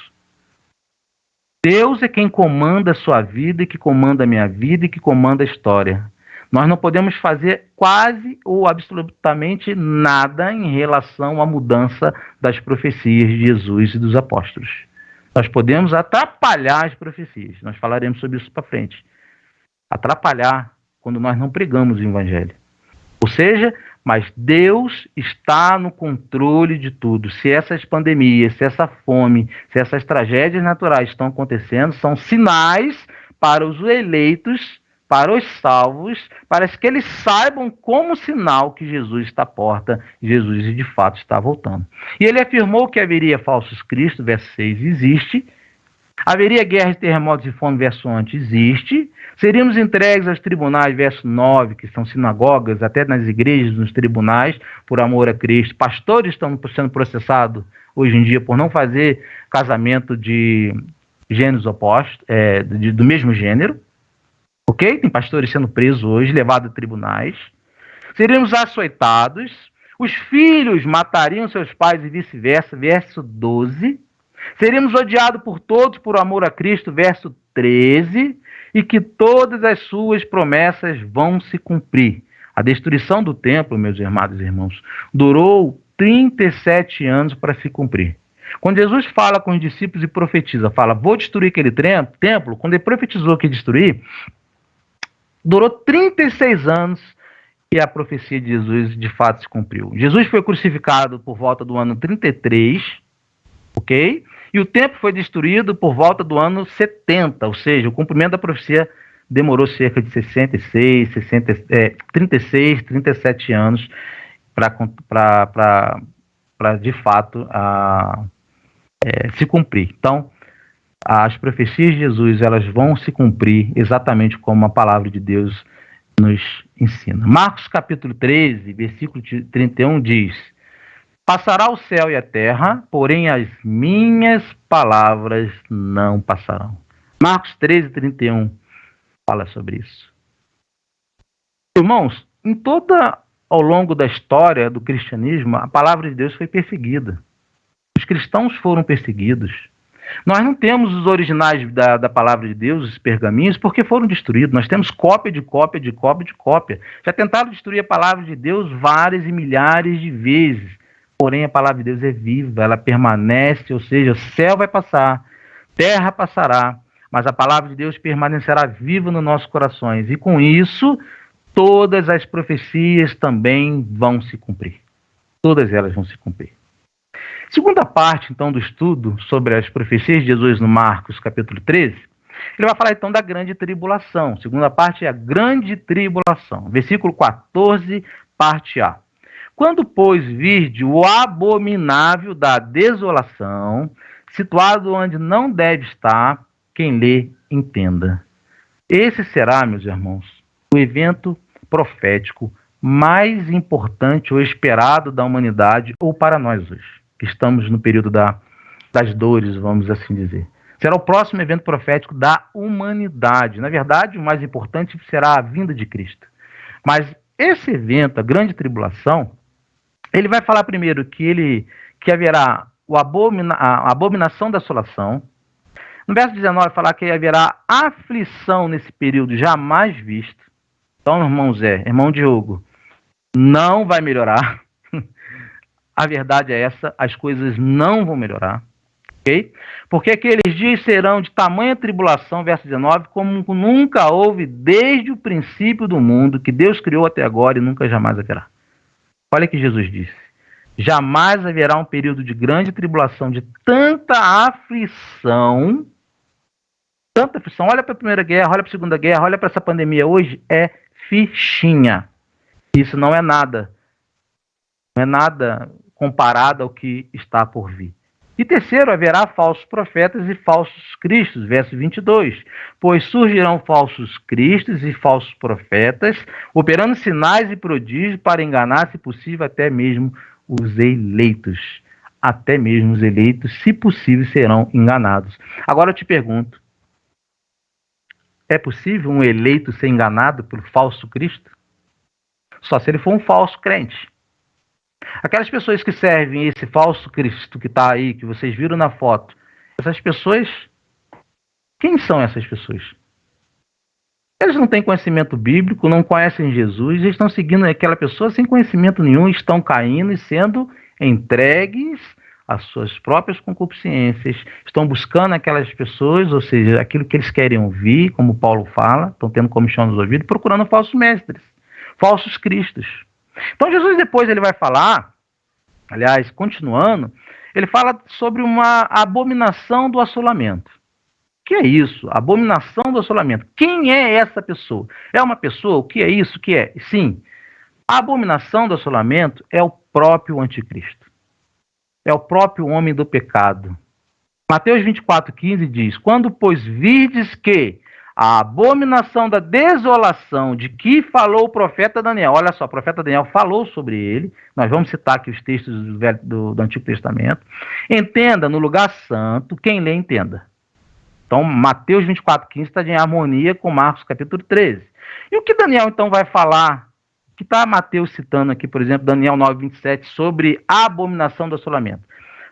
Deus é quem comanda a sua vida, e que comanda a minha vida, e que comanda a história. Nós não podemos fazer quase ou absolutamente nada em relação à mudança das profecias de Jesus e dos apóstolos. Nós podemos atrapalhar as profecias. Nós falaremos sobre isso para frente. Atrapalhar quando nós não pregamos o evangelho. Ou seja, mas Deus está no controle de tudo. Se essas pandemias, se essa fome, se essas tragédias naturais estão acontecendo, são sinais para os eleitos, para os salvos, para que eles saibam como sinal que Jesus está à porta, Jesus de fato está voltando. E ele afirmou que haveria falsos cristos, verso 6, existe. Haveria guerras, terremotos e fome, verso 11, existe. Seríamos entregues aos tribunais, verso 9, que são sinagogas, até nas igrejas, nos tribunais, por amor a Cristo. Pastores estão sendo processados hoje em dia por não fazer casamento de gêneros opostos, do mesmo gênero. Ok? Tem pastores sendo presos hoje, levados a tribunais. Seríamos açoitados. Os filhos matariam seus pais e vice-versa, verso 12. Seríamos odiados por todos por amor a Cristo, verso 13, e que todas as suas promessas vão se cumprir. A destruição do templo, meus amados irmãos, durou 37 anos para se cumprir. Quando Jesus fala com os discípulos e profetiza, fala, vou destruir aquele templo, quando ele profetizou que ia destruir, durou 36 anos e a profecia de Jesus de fato se cumpriu. Jesus foi crucificado por volta do ano 33, ok? E o templo foi destruído por volta do ano 70, ou seja, o cumprimento da profecia demorou cerca de 36, 37 anos para de fato se cumprir. Então, as profecias de Jesus elas vão se cumprir exatamente como a palavra de Deus nos ensina. Marcos capítulo 13, versículo 31 diz: passará o céu e a terra, porém as minhas palavras não passarão. Marcos 13, 31 fala sobre isso. Irmãos, ao longo da história do cristianismo, a palavra de Deus foi perseguida. Os cristãos foram perseguidos. Nós não temos os originais da palavra de Deus, os pergaminhos, porque foram destruídos. Nós temos cópia de cópia de cópia de cópia. Já tentaram destruir a palavra de Deus várias e milhares de vezes. Porém, a palavra de Deus é viva, ela permanece, ou seja, o céu vai passar, terra passará, mas a palavra de Deus permanecerá viva nos nossos corações. E com isso, todas as profecias também vão se cumprir. Todas elas vão se cumprir. Segunda parte, então, do estudo sobre as profecias de Jesus no Marcos, capítulo 13, ele vai falar, então, da grande tribulação. Segunda parte é a grande tribulação. Versículo 14, parte A. Quando, pois, virde o abominável da desolação, situado onde não deve estar, quem lê, entenda. Esse será, meus irmãos, o evento profético mais importante ou esperado da humanidade, ou para nós hoje, que estamos no período das dores, vamos assim dizer. Será o próximo evento profético da humanidade. Na verdade, o mais importante será a vinda de Cristo. Mas esse evento, a grande tribulação, ele vai falar primeiro que haverá a abominação da assolação. No verso 19, falar que haverá aflição nesse período jamais visto. Então, irmão Diogo, não vai melhorar. A verdade é essa, as coisas não vão melhorar. Okay? Porque aqueles dias serão de tamanha tribulação, verso 19, como nunca houve desde o princípio do mundo, que Deus criou até agora e nunca jamais haverá. Olha o que Jesus disse. Jamais haverá um período de grande tribulação, de tanta aflição, tanta aflição. Olha para a Primeira Guerra, olha para a Segunda Guerra, olha para essa pandemia hoje, é fichinha. Isso não é nada. Não é nada comparado ao que está por vir. E terceiro, haverá falsos profetas e falsos cristos, verso 22. Pois surgirão falsos cristos e falsos profetas, operando sinais e prodígios para enganar, se possível, até mesmo os eleitos. Até mesmo os eleitos, se possível, serão enganados. Agora eu te pergunto, é possível um eleito ser enganado por falso Cristo? Só se ele for um falso crente. Aquelas pessoas que servem esse falso Cristo que está aí, que vocês viram na foto, essas pessoas, quem são essas pessoas? Eles não têm conhecimento bíblico, não conhecem Jesus, eles estão seguindo aquela pessoa sem conhecimento nenhum, estão caindo e sendo entregues às suas próprias concupiscências, estão buscando aquelas pessoas, ou seja, aquilo que eles querem ouvir, como Paulo fala, estão tendo comichão nos ouvidos, procurando falsos mestres, falsos cristos. Então Jesus depois ele vai falar, aliás, continuando, ele fala sobre uma abominação do assolamento. O que é isso? Abominação do assolamento. Quem é essa pessoa? É uma pessoa? O que é isso? O que é? Sim, a abominação do assolamento é o próprio anticristo. É o próprio homem do pecado. Mateus 24,15 diz, quando, pois, virdes que a abominação da desolação de que falou o profeta Daniel. Olha só, o profeta Daniel falou sobre ele. Nós vamos citar aqui os textos do Antigo Testamento. Entenda no lugar santo, quem lê entenda. Então, Mateus 24,15 está em harmonia com Marcos capítulo 13. E o que Daniel então vai falar? O que está Mateus citando aqui, por exemplo, Daniel 9,27, sobre a abominação do assolamento?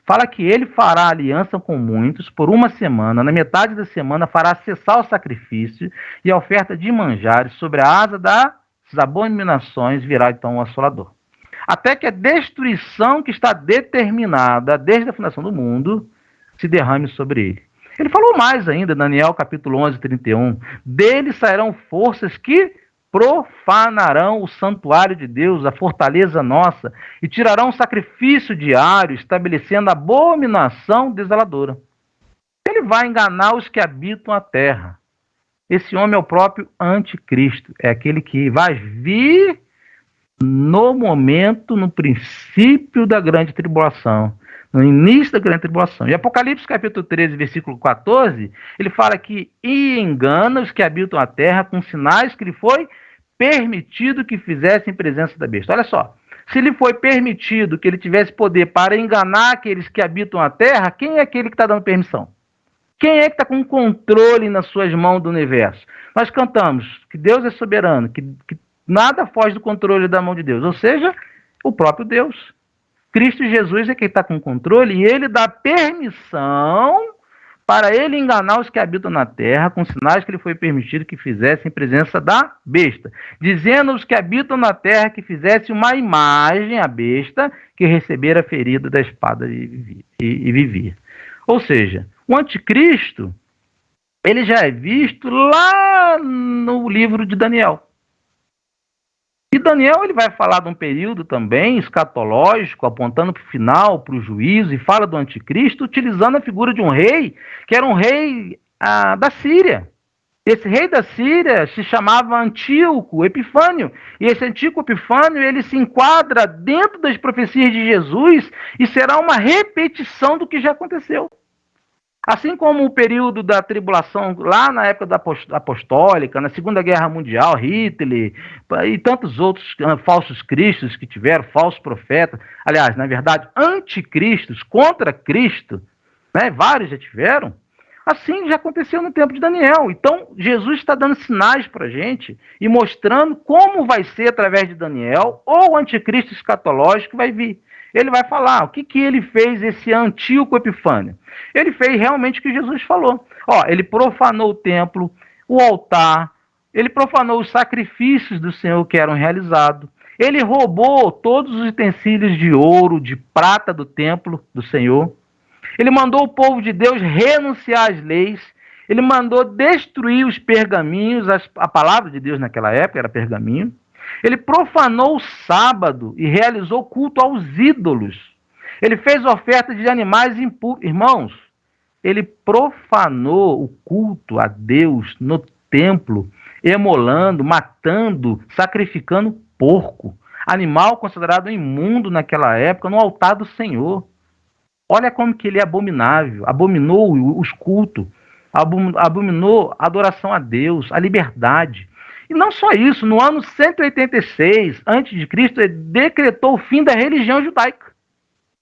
Fala que ele fará aliança com muitos por uma semana, na metade da semana fará cessar o sacrifício e a oferta de manjares sobre a asa das abominações virá então o assolador. Até que a destruição que está determinada desde a fundação do mundo se derrame sobre ele. Ele falou mais ainda, Daniel capítulo 11, 31, dele sairão forças que profanarão o santuário de Deus, a fortaleza nossa, e tirarão o sacrifício diário, estabelecendo abominação desoladora. Ele vai enganar os que habitam a terra. Esse homem é o próprio anticristo, é aquele que vai vir no momento, no princípio da grande tribulação, no início da grande tribulação. E Apocalipse capítulo 13, versículo 14, ele fala que engana os que habitam a terra com sinais que lhe foi permitido que fizessem presença da besta. Olha só, se lhe foi permitido que ele tivesse poder para enganar aqueles que habitam a terra, quem é aquele que está dando permissão? Quem é que está com controle nas suas mãos do universo? Nós cantamos que Deus é soberano, que nada foge do controle da mão de Deus, ou seja, o próprio Deus. Cristo Jesus é quem está com controle e ele dá permissão para ele enganar os que habitam na terra com sinais que lhe foi permitido que fizessem em presença da besta, dizendo aos que habitam na terra que fizessem uma imagem à besta que recebera a ferida da espada e vivia. Ou seja, o anticristo ele já é visto lá no livro de Daniel. E Daniel ele vai falar de um período também escatológico, apontando para o final, para o juízo, e fala do anticristo, utilizando a figura de um rei, que era um rei da Síria. Esse rei da Síria se chamava Antíoco Epifânio, e esse Antíoco Epifânio ele se enquadra dentro das profecias de Jesus e será uma repetição do que já aconteceu. Assim como o período da tribulação lá na época da apostólica, na Segunda Guerra Mundial, Hitler e tantos outros falsos cristos que tiveram, falsos profetas, aliás, na verdade, anticristos contra Cristo, né, vários já tiveram, assim já aconteceu no tempo de Daniel. Então, Jesus está dando sinais para a gente e mostrando como vai ser através de Daniel ou o anticristo escatológico que vai vir. Ele vai falar o que ele fez, esse Antíoco Epifânio. Ele fez realmente o que Jesus falou. Ele profanou o templo, o altar, ele profanou os sacrifícios do Senhor que eram realizados. Ele roubou todos os utensílios de ouro, de prata do templo do Senhor. Ele mandou o povo de Deus renunciar às leis. Ele mandou destruir os pergaminhos, a palavra de Deus naquela época era pergaminho. Ele profanou o sábado e realizou culto aos ídolos. Ele fez oferta de animais impuros. Irmãos, ele profanou o culto a Deus no templo, emolando, matando, sacrificando porco, animal considerado imundo naquela época, no altar do Senhor. Olha como que ele é abominável, abominou os cultos, abominou a adoração a Deus, a liberdade. E não só isso, no ano 186 a.C., ele decretou o fim da religião judaica.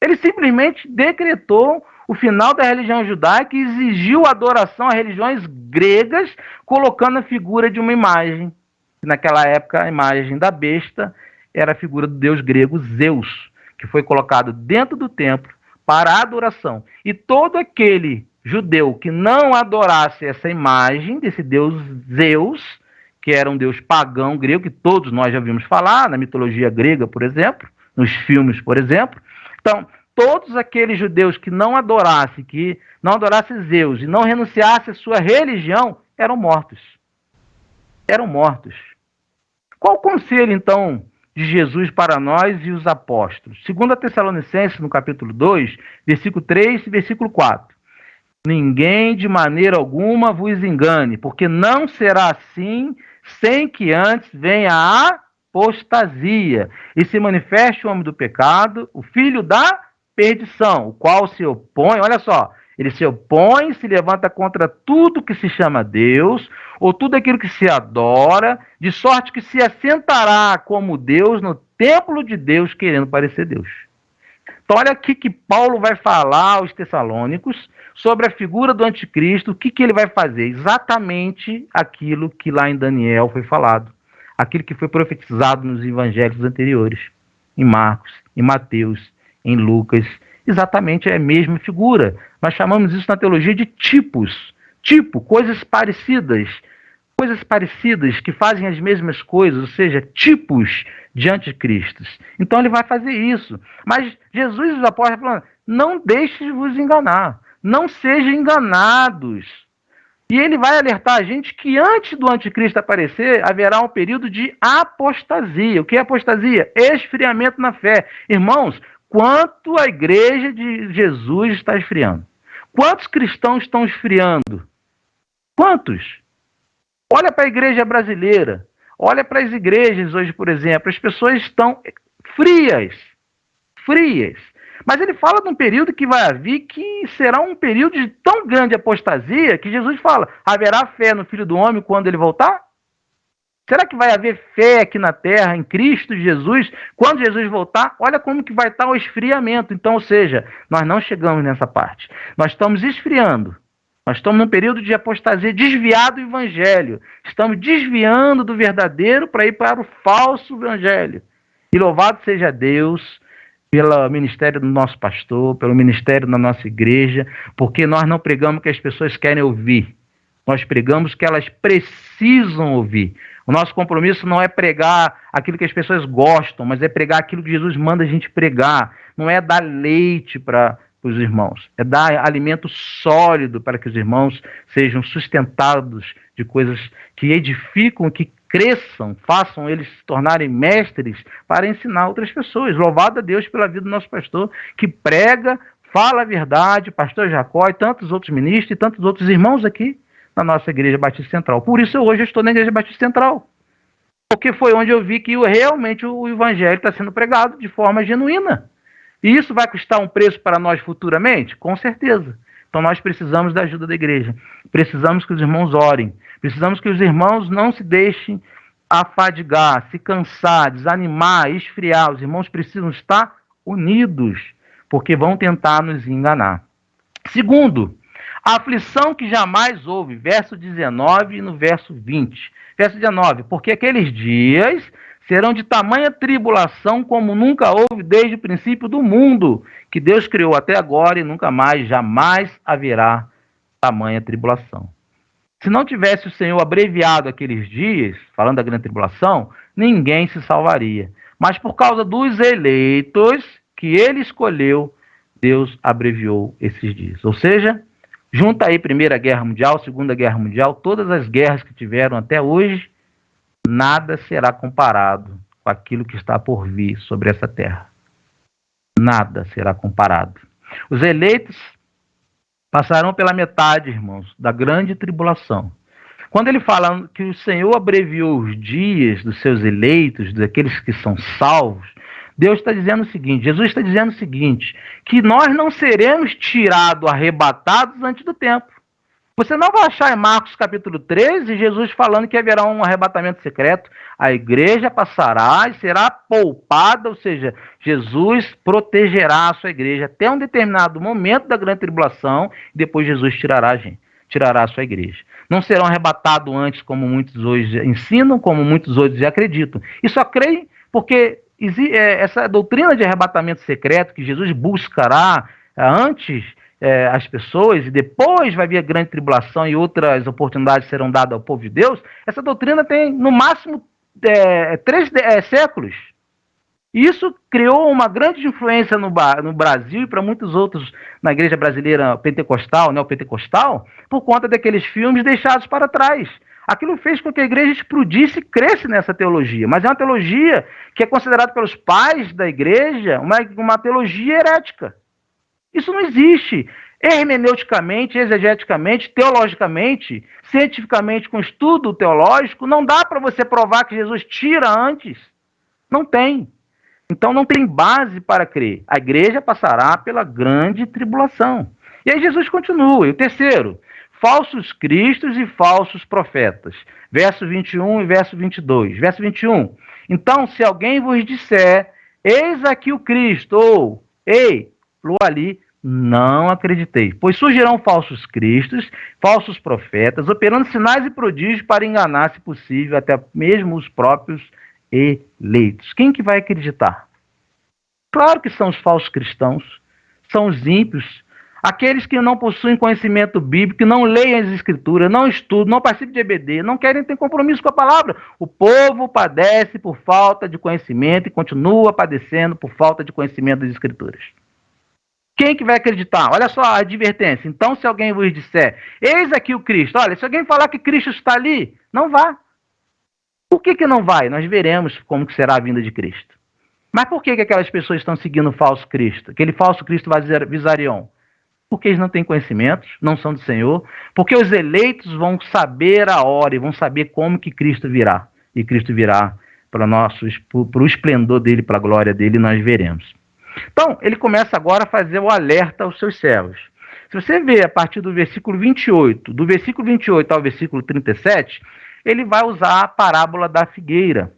Ele simplesmente decretou o final da religião judaica e exigiu adoração a religiões gregas, colocando a figura de uma imagem. Naquela época, a imagem da besta era a figura do deus grego Zeus, que foi colocado dentro do templo para a adoração. E todo aquele judeu que não adorasse essa imagem desse deus Zeus, que era um deus pagão grego, que todos nós já vimos falar, na mitologia grega, por exemplo, nos filmes, por exemplo. Então, todos aqueles judeus que não adorassem Zeus e não renunciassem à sua religião, eram mortos. Eram mortos. Qual o conselho, então, de Jesus para nós e os apóstolos? 2 Tessalonicenses, no capítulo 2, versículo 3 e versículo 4. Ninguém de maneira alguma vos engane, porque não será assim sem que antes venha a apostasia e se manifeste o homem do pecado, o filho da perdição, o qual se opõe, olha só, ele se opõe, se levanta contra tudo que se chama Deus, ou tudo aquilo que se adora, de sorte que se assentará como Deus no templo de Deus, querendo parecer Deus. Então, olha aqui que Paulo vai falar aos Tessalônicos sobre a figura do anticristo, o que ele vai fazer? Exatamente aquilo que lá em Daniel foi falado, aquilo que foi profetizado nos evangelhos anteriores, em Marcos, em Mateus, em Lucas. Exatamente é a mesma figura. Nós chamamos isso na teologia de tipos. Tipo, coisas parecidas que fazem as mesmas coisas, ou seja, tipos de anticristos. Então ele vai fazer isso. Mas Jesus e os apóstolos falam, não deixes vos enganar, não sejam enganados. E ele vai alertar a gente que antes do anticristo aparecer, haverá um período de apostasia. O que é apostasia? Esfriamento na fé. Irmãos, quanto a igreja de Jesus está esfriando? Quantos cristãos estão esfriando? Quantos? Olha para a igreja brasileira, olha para as igrejas hoje, por exemplo, as pessoas estão frias. Mas ele fala de um período que vai vir que será um período de tão grande apostasia que Jesus fala, haverá fé no Filho do Homem quando ele voltar? Será que vai haver fé aqui na terra, em Cristo Jesus, quando Jesus voltar? Olha como que vai estar o esfriamento. Então, ou seja, nós não chegamos nessa parte. Nós estamos esfriando. Nós estamos num período de apostasia, desviado do evangelho. Estamos desviando do verdadeiro para ir para o falso evangelho. E louvado seja Deus pelo ministério do nosso pastor, pelo ministério da nossa igreja, porque nós não pregamos o que as pessoas querem ouvir. Nós pregamos o que elas precisam ouvir. O nosso compromisso não é pregar aquilo que as pessoas gostam, mas é pregar aquilo que Jesus manda a gente pregar. Não é dar leite para os irmãos, é dar alimento sólido para que os irmãos sejam sustentados de coisas que edificam, que cresçam, façam eles se tornarem mestres para ensinar outras pessoas. Louvado a Deus pela vida do nosso pastor, que prega, fala a verdade, pastor Jacó e tantos outros ministros e tantos outros irmãos aqui na nossa Igreja Batista Central. Por isso hoje eu estou na Igreja Batista Central, porque foi onde eu vi que realmente o evangelho está sendo pregado de forma genuína. E isso vai custar um preço para nós futuramente? Com certeza. Então nós precisamos da ajuda da igreja. Precisamos que os irmãos orem. Precisamos que os irmãos não se deixem afadigar, se cansar, desanimar, esfriar. Os irmãos precisam estar unidos, porque vão tentar nos enganar. Segundo, a aflição que jamais houve, verso 19 e no verso 20. Verso 19, porque aqueles dias serão de tamanha tribulação como nunca houve desde o princípio do mundo, que Deus criou até agora e nunca mais, jamais haverá tamanha tribulação. Se não tivesse o Senhor abreviado aqueles dias, falando da grande tribulação, ninguém se salvaria. Mas por causa dos eleitos que ele escolheu, Deus abreviou esses dias. Ou seja, junta aí Primeira Guerra Mundial, Segunda Guerra Mundial, todas as guerras que tiveram até hoje, nada será comparado com aquilo que está por vir sobre essa terra. Nada será comparado. Os eleitos Passarão pela metade, irmãos, da grande tribulação. Quando ele fala que o Senhor abreviou os dias dos seus eleitos, daqueles que são salvos, Deus está dizendo o seguinte, Jesus está dizendo o seguinte, que nós não seremos tirados, arrebatados antes do tempo. Você não vai achar em Marcos capítulo 13, Jesus falando que haverá um arrebatamento secreto. A igreja passará e será poupada, ou seja, Jesus protegerá a sua igreja até um determinado momento da grande tribulação, e depois Jesus tirará a sua igreja. Não serão arrebatados antes, como muitos hoje ensinam, como muitos hoje acreditam. E só creem porque essa doutrina de arrebatamento secreto que Jesus buscará antes as pessoas, e depois vai vir a grande tribulação e outras oportunidades serão dadas ao povo de Deus, essa doutrina tem, no máximo, 3 séculos. E isso criou uma grande influência no Brasil e para muitos outros na igreja brasileira pentecostal, neopentecostal, por conta daqueles filmes deixados para trás. Aquilo fez com que a igreja explodisse e cresce nessa teologia, mas é uma teologia que é considerada pelos pais da igreja uma teologia herética. Isso não existe. Hermeneuticamente, exegeticamente, teologicamente, cientificamente, com estudo teológico, não dá para você provar que Jesus tira antes. Não tem. Então não tem base para crer. A igreja passará pela grande tribulação. E aí Jesus continua. E o terceiro, falsos cristos e falsos profetas. Verso 21 e verso 22. Verso 21. Então, se alguém vos disser, eis aqui o Cristo, ou, ei, ali, não acreditei, pois surgirão falsos cristos, falsos profetas, operando sinais e prodígios para enganar, se possível, até mesmo os próprios eleitos. Quem que vai acreditar? Claro que são os falsos cristãos, são os ímpios, aqueles que não possuem conhecimento bíblico, que não leem as escrituras, não estudam, não participam de EBD, não querem ter compromisso com a palavra. O povo padece por falta de conhecimento e continua padecendo por falta de conhecimento das escrituras. Quem que vai acreditar? Olha só a advertência. Então, se alguém vos disser, eis aqui o Cristo. Olha, se alguém falar que Cristo está ali, não vá. Por que não vai? Nós veremos como que será a vinda de Cristo. Mas por que aquelas pessoas estão seguindo o falso Cristo? Aquele falso Cristo visarion? Porque eles não têm conhecimento, não são do Senhor. Porque os eleitos vão saber a hora e vão saber como que Cristo virá. E Cristo virá para o esplendor dele, para a glória dele, nós veremos. Então, ele começa agora a fazer o alerta aos seus servos. Se você ver a partir do versículo 28, do versículo 28 ao versículo 37, ele vai usar a parábola da figueira.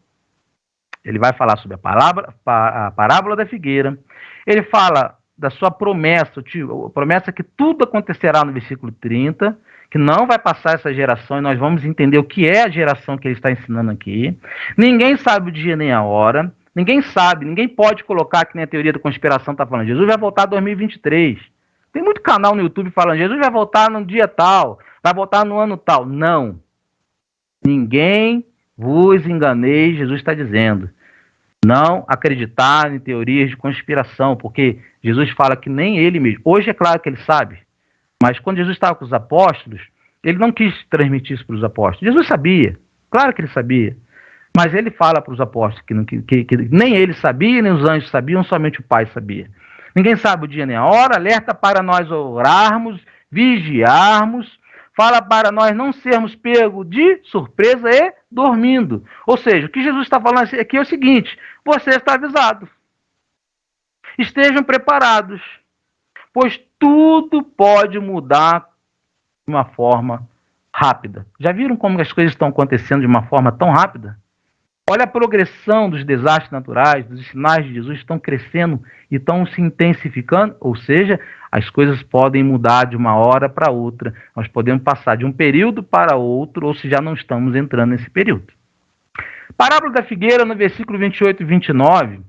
Ele vai falar sobre a parábola da figueira. Ele fala da sua promessa, a promessa que tudo acontecerá no versículo 30, que não vai passar essa geração, e nós vamos entender o que é a geração que ele está ensinando aqui. Ninguém sabe o dia nem a hora. Ninguém sabe, ninguém pode colocar que nem a teoria da conspiração está falando. Jesus vai voltar em 2023. Tem muito canal no YouTube falando, Jesus vai voltar no dia tal, vai voltar no ano tal. Não. Ninguém vos enganeis, Jesus está dizendo. Não acreditar em teorias de conspiração, porque Jesus fala que nem ele mesmo. Hoje é claro que ele sabe, mas quando Jesus estava com os apóstolos, ele não quis transmitir isso para os apóstolos. Jesus sabia, claro que ele sabia. Mas ele fala para os apóstolos que nem ele sabia, nem os anjos sabiam, somente o Pai sabia. Ninguém sabe o dia nem a hora, alerta para nós orarmos, vigiarmos, fala para nós não sermos pegos de surpresa e dormindo. Ou seja, o que Jesus está falando aqui é o seguinte, você está avisado. Estejam preparados, pois tudo pode mudar de uma forma rápida. Já viram como as coisas estão acontecendo de uma forma tão rápida? Olha a progressão dos desastres naturais, dos sinais de Jesus estão crescendo e estão se intensificando, ou seja, as coisas podem mudar de uma hora para outra. Nós podemos passar de um período para outro, ou se já não estamos entrando nesse período. Parábola da figueira, no versículo 28 e 29,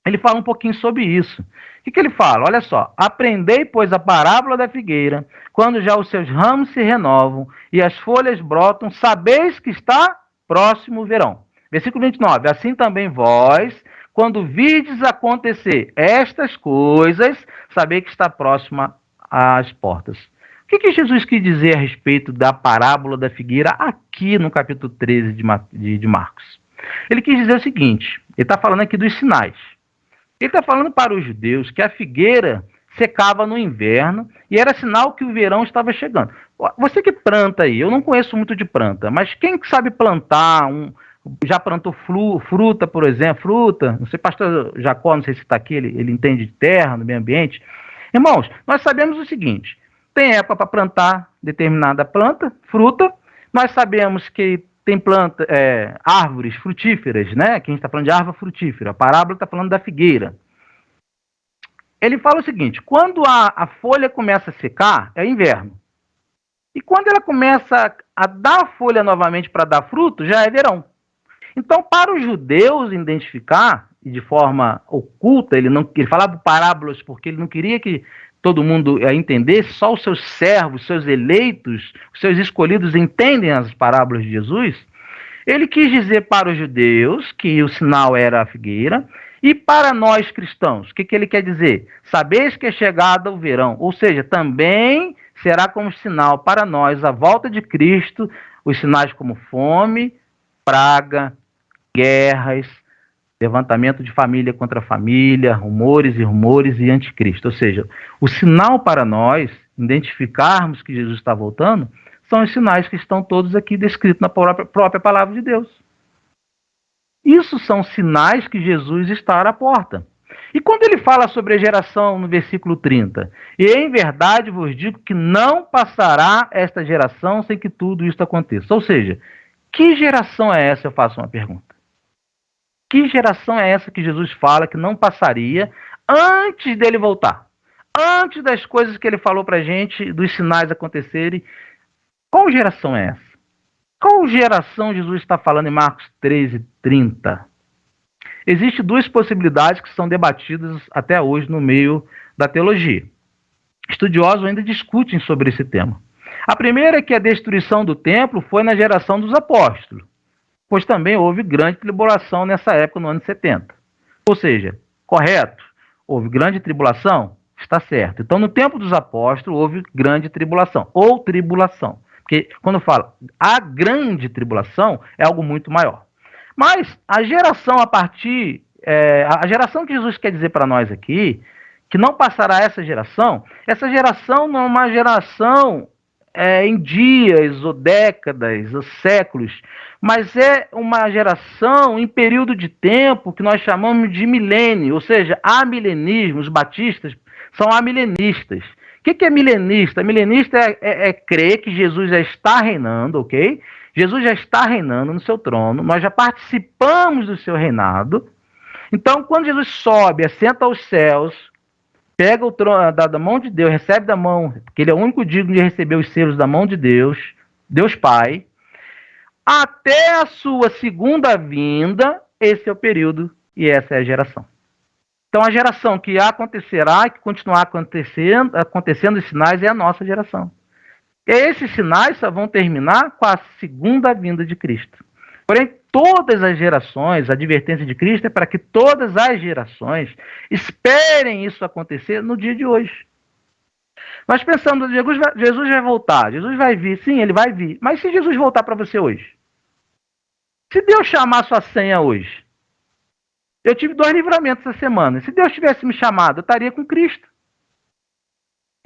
ele fala um pouquinho sobre isso. O que ele fala? Olha só. Aprendei, pois, a parábola da figueira, quando já os seus ramos se renovam e as folhas brotam, sabeis que está próximo o verão. Versículo 29. Assim também vós, quando vides acontecer estas coisas, sabei que está próxima às portas. O que Jesus quis dizer a respeito da parábola da figueira aqui no capítulo 13 de Marcos? Ele quis dizer o seguinte, ele está falando aqui dos sinais. Ele está falando para os judeus que a figueira secava no inverno e era sinal que o verão estava chegando. Você que planta aí, eu não conheço muito de planta, mas quem sabe plantar, já plantou fruta, por exemplo, fruta, não sei, pastor Jacó, não sei se está aqui, ele entende de terra, do meio ambiente. Irmãos, nós sabemos o seguinte, tem época para plantar determinada planta, fruta, nós sabemos que tem árvores frutíferas, né? Que a gente está falando de árvore frutífera, a parábola está falando da figueira. Ele fala o seguinte, quando a folha começa a secar, é inverno. E quando ela começa a dar folha novamente para dar fruto, já é verão. Então, para os judeus identificar, e de forma oculta, ele falava parábolas porque ele não queria que todo mundo entendesse, só os seus servos, seus eleitos, os seus escolhidos entendem as parábolas de Jesus. Ele quis dizer para os judeus que o sinal era a figueira, e para nós cristãos, o que ele quer dizer? Sabeis que é chegado o verão, ou seja, também será como sinal para nós a volta de Cristo, os sinais como fome, praga, guerras, levantamento de família contra família, rumores e anticristo. Ou seja, o sinal para nós identificarmos que Jesus está voltando são os sinais que estão todos aqui descritos na própria palavra de Deus. Isso são sinais que Jesus está à porta. E quando ele fala sobre a geração no versículo 30, e em verdade vos digo que não passará esta geração sem que tudo isso aconteça. Ou seja, que geração é essa? Eu faço uma pergunta. Que geração é essa que Jesus fala que não passaria antes dele voltar? Antes das coisas que ele falou para a gente, dos sinais acontecerem. Qual geração é essa? Qual geração Jesus está falando em Marcos 13:30? Existem duas possibilidades que são debatidas até hoje no meio da teologia. Estudiosos ainda discutem sobre esse tema. A primeira é que a destruição do templo foi na geração dos apóstolos, pois também houve grande tribulação nessa época, no ano 70. Ou seja, correto, houve grande tribulação? Está certo. Então, no tempo dos apóstolos, houve grande tribulação, ou tribulação. Porque quando fala a grande tribulação, é algo muito maior. Mas a geração a geração que Jesus quer dizer para nós aqui, que não passará essa geração não é uma geração em dias, ou décadas, ou séculos, mas é uma geração em período de tempo que nós chamamos de milênio, ou seja, amilenismo. Os batistas são amilenistas. O que é milenista? Milenista é crer que Jesus já está reinando, ok? Jesus já está reinando no seu trono, nós já participamos do seu reinado. Então, quando Jesus sobe, assenta aos céus, pega o trono da mão de Deus, recebe da mão, porque ele é o único digno de receber os selos da mão de Deus, Deus Pai, até a sua segunda vinda, esse é o período e essa é a geração. Então, a geração que acontecerá e que continuará acontecendo os sinais é a nossa geração. E esses sinais só vão terminar com a segunda vinda de Cristo. Porém, todas as gerações, a advertência de Cristo é para que todas as gerações esperem isso acontecer no dia de hoje. Nós pensamos, Jesus vai voltar, Jesus vai vir, sim, ele vai vir. Mas se Jesus voltar para você hoje? Se Deus chamar sua senha hoje? Eu tive 2 livramentos essa semana. Se Deus tivesse me chamado, eu estaria com Cristo.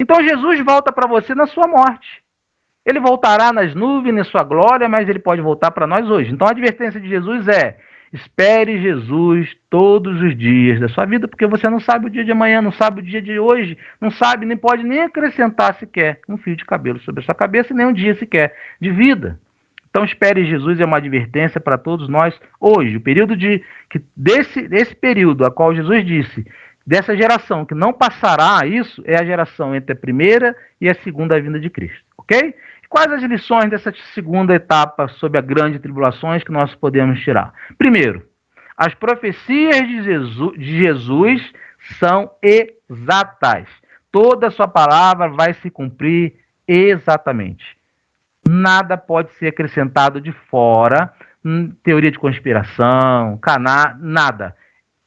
Então Jesus volta para você na sua morte. Ele voltará nas nuvens, na sua glória, mas ele pode voltar para nós hoje. Então a advertência de Jesus é: espere Jesus todos os dias da sua vida, porque você não sabe o dia de amanhã, não sabe o dia de hoje, não sabe, nem pode nem acrescentar sequer um fio de cabelo sobre a sua cabeça, nem um dia sequer de vida. Então espere Jesus é uma advertência para todos nós hoje. O período desse período a qual Jesus disse, dessa geração que não passará isso, é a geração entre a primeira e a segunda vinda de Cristo. Ok? Quais as lições dessa segunda etapa sobre as grandes tribulações que nós podemos tirar? Primeiro, as profecias de Jesus são exatas. Toda a sua palavra vai se cumprir exatamente. Nada pode ser acrescentado de fora, teoria de conspiração, nada.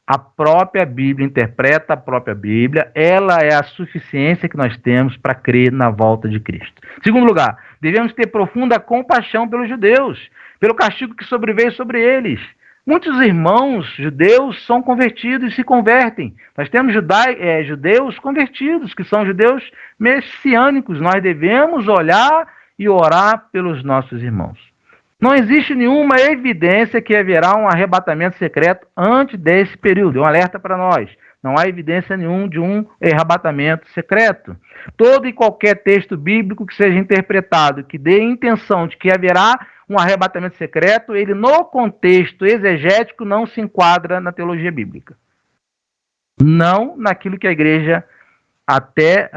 A própria Bíblia interpreta a própria Bíblia, ela é a suficiência que nós temos para crer na volta de Cristo. Segundo lugar, devemos ter profunda compaixão pelos judeus, pelo castigo que sobreveio sobre eles. Muitos irmãos judeus são convertidos e se convertem. Nós temos judeus convertidos, que são judeus messiânicos. Nós devemos olhar e orar pelos nossos irmãos. Não existe nenhuma evidência que haverá um arrebatamento secreto antes desse período. É um alerta para nós. Não há evidência nenhuma de um arrebatamento secreto. Todo e qualquer texto bíblico que seja interpretado, que dê a intenção de que haverá um arrebatamento secreto, ele no contexto exegético não se enquadra na teologia bíblica. Não naquilo que a igreja até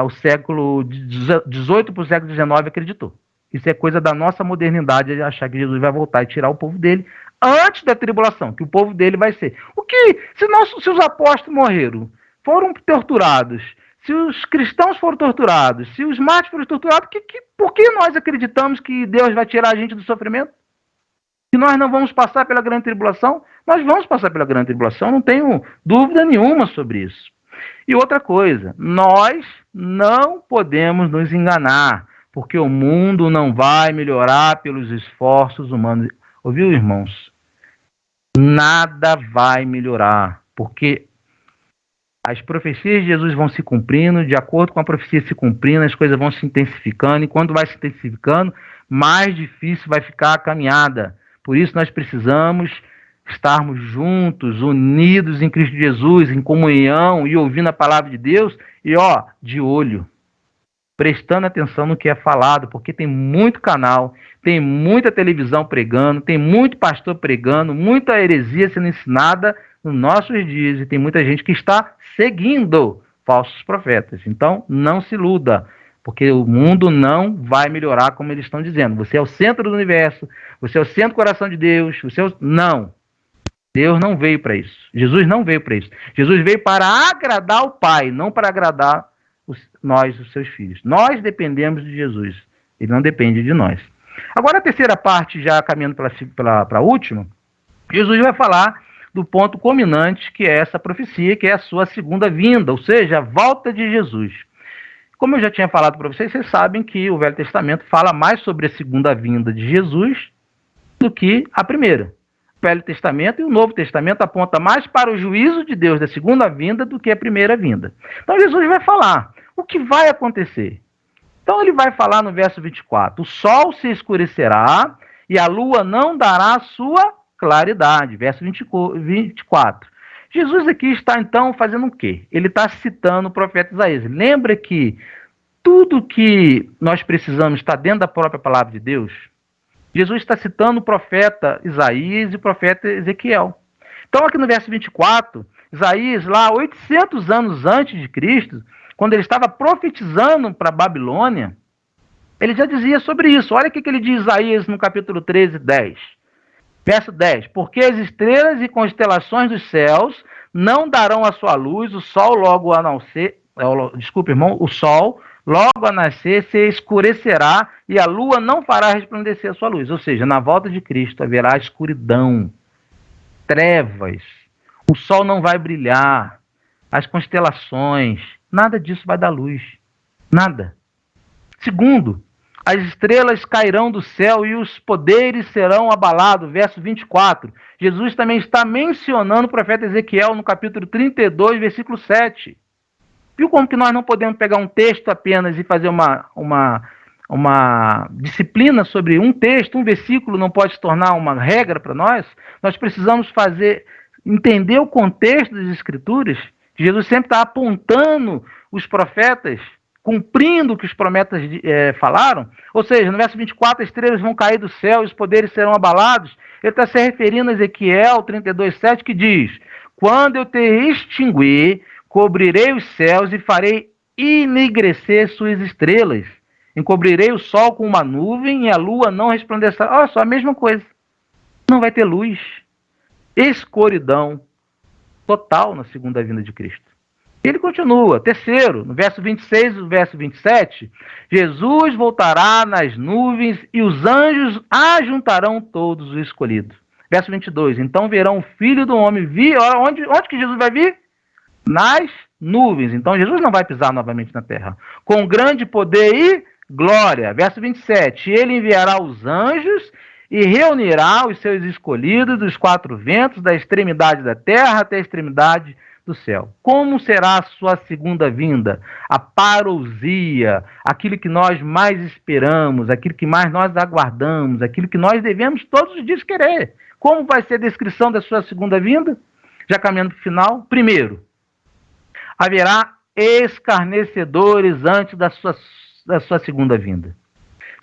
o século XVIII para o século XIX acreditou. Isso é coisa da nossa modernidade, achar que Jesus vai voltar e tirar o povo dele antes da tribulação, que o povo dele vai ser. O que, se os apóstolos morreram, foram torturados, se os cristãos foram torturados, se os mártires foram torturados, por que nós acreditamos que Deus vai tirar a gente do sofrimento? Que nós não vamos passar pela grande tribulação? Nós vamos passar pela grande tribulação, não tenho dúvida nenhuma sobre isso. E outra coisa, nós não podemos nos enganar, porque o mundo não vai melhorar pelos esforços humanos. Ouviu, irmãos? Nada vai melhorar, porque as profecias de Jesus vão se cumprindo, de acordo com a profecia se cumprindo, as coisas vão se intensificando, e quando vai se intensificando, mais difícil vai ficar a caminhada. Por isso nós precisamos estarmos juntos, unidos em Cristo Jesus, em comunhão e ouvindo a palavra de Deus e, de olho, prestando atenção no que é falado, porque tem muito canal, tem muita televisão pregando, tem muito pastor pregando, muita heresia sendo ensinada nos nossos dias e tem muita gente que está seguindo falsos profetas. Então, não se iluda, porque o mundo não vai melhorar como eles estão dizendo. Você é o centro do universo, você é o centro do coração de Deus, Não. Deus não veio para isso. Jesus não veio para isso. Jesus veio para agradar o Pai, não para agradar nós, os seus filhos. Nós dependemos de Jesus. Ele não depende de nós. Agora, a terceira parte, já caminhando para a última, Jesus vai falar do ponto culminante, que é essa profecia, que é a sua segunda vinda, ou seja, a volta de Jesus. Como eu já tinha falado para vocês, vocês sabem que o Velho Testamento fala mais sobre a segunda vinda de Jesus do que a primeira. O Velho Testamento e o Novo Testamento apontam mais para o juízo de Deus da segunda vinda do que a primeira vinda. Então Jesus vai falar o que vai acontecer. Então ele vai falar no verso 24, o sol se escurecerá e a lua não dará sua claridade. Verso 24. Jesus aqui está então fazendo o quê? Ele está citando o profeta Isaías. Lembra que tudo que nós precisamos está dentro da própria palavra de Deus? Jesus está citando o profeta Isaías e o profeta Ezequiel. Então, aqui no verso 24, Isaías, lá 800 anos antes de Cristo, quando ele estava profetizando para a Babilônia, ele já dizia sobre isso. Olha o que ele diz Isaías no capítulo 13, 10. Verso 10. Porque as estrelas e constelações dos céus não darão a sua luz, o sol logo a nascer, o sol logo a nascer se escurecerá e a lua não fará resplandecer a sua luz. Ou seja, na volta de Cristo haverá escuridão, trevas, o sol não vai brilhar, as constelações, nada disso vai dar luz. Nada. Segundo, as estrelas cairão do céu e os poderes serão abalados. Verso 24. Jesus também está mencionando o profeta Ezequiel no capítulo 32, versículo 7. Viu como que nós não podemos pegar um texto apenas e fazer uma disciplina sobre um texto, um versículo não pode se tornar uma regra para nós? Nós precisamos entender o contexto das Escrituras. Jesus sempre está apontando os profetas, cumprindo o que os profetas falaram. Ou seja, no verso 24, as estrelas vão cair do céu e os poderes serão abalados. Ele está se referindo a Ezequiel 32, 7, que diz: quando eu te extinguir, cobrirei os céus e farei enegrecer suas estrelas. Encobrirei o sol com uma nuvem e a lua não resplandecerá. Olha só, a mesma coisa. Não vai ter luz. Escuridão total na segunda vinda de Cristo. Ele continua. Terceiro, no verso 26 e no verso 27, Jesus voltará nas nuvens e os anjos ajuntarão todos os escolhidos. Verso 22, então verão o Filho do Homem vir. Onde que Jesus vai vir? Nas nuvens. Então Jesus não vai pisar novamente na terra. Com grande poder e glória. Verso 27, ele enviará os anjos e reunirá os seus escolhidos dos quatro ventos, da extremidade da terra até a extremidade do céu. Como será a sua segunda vinda? A parousia, aquilo que nós mais esperamos, aquilo que mais nós aguardamos, aquilo que nós devemos todos os dias querer. Como vai ser a descrição da sua segunda vinda? Já caminhando para o final. Primeiro, haverá escarnecedores antes da sua segunda vinda.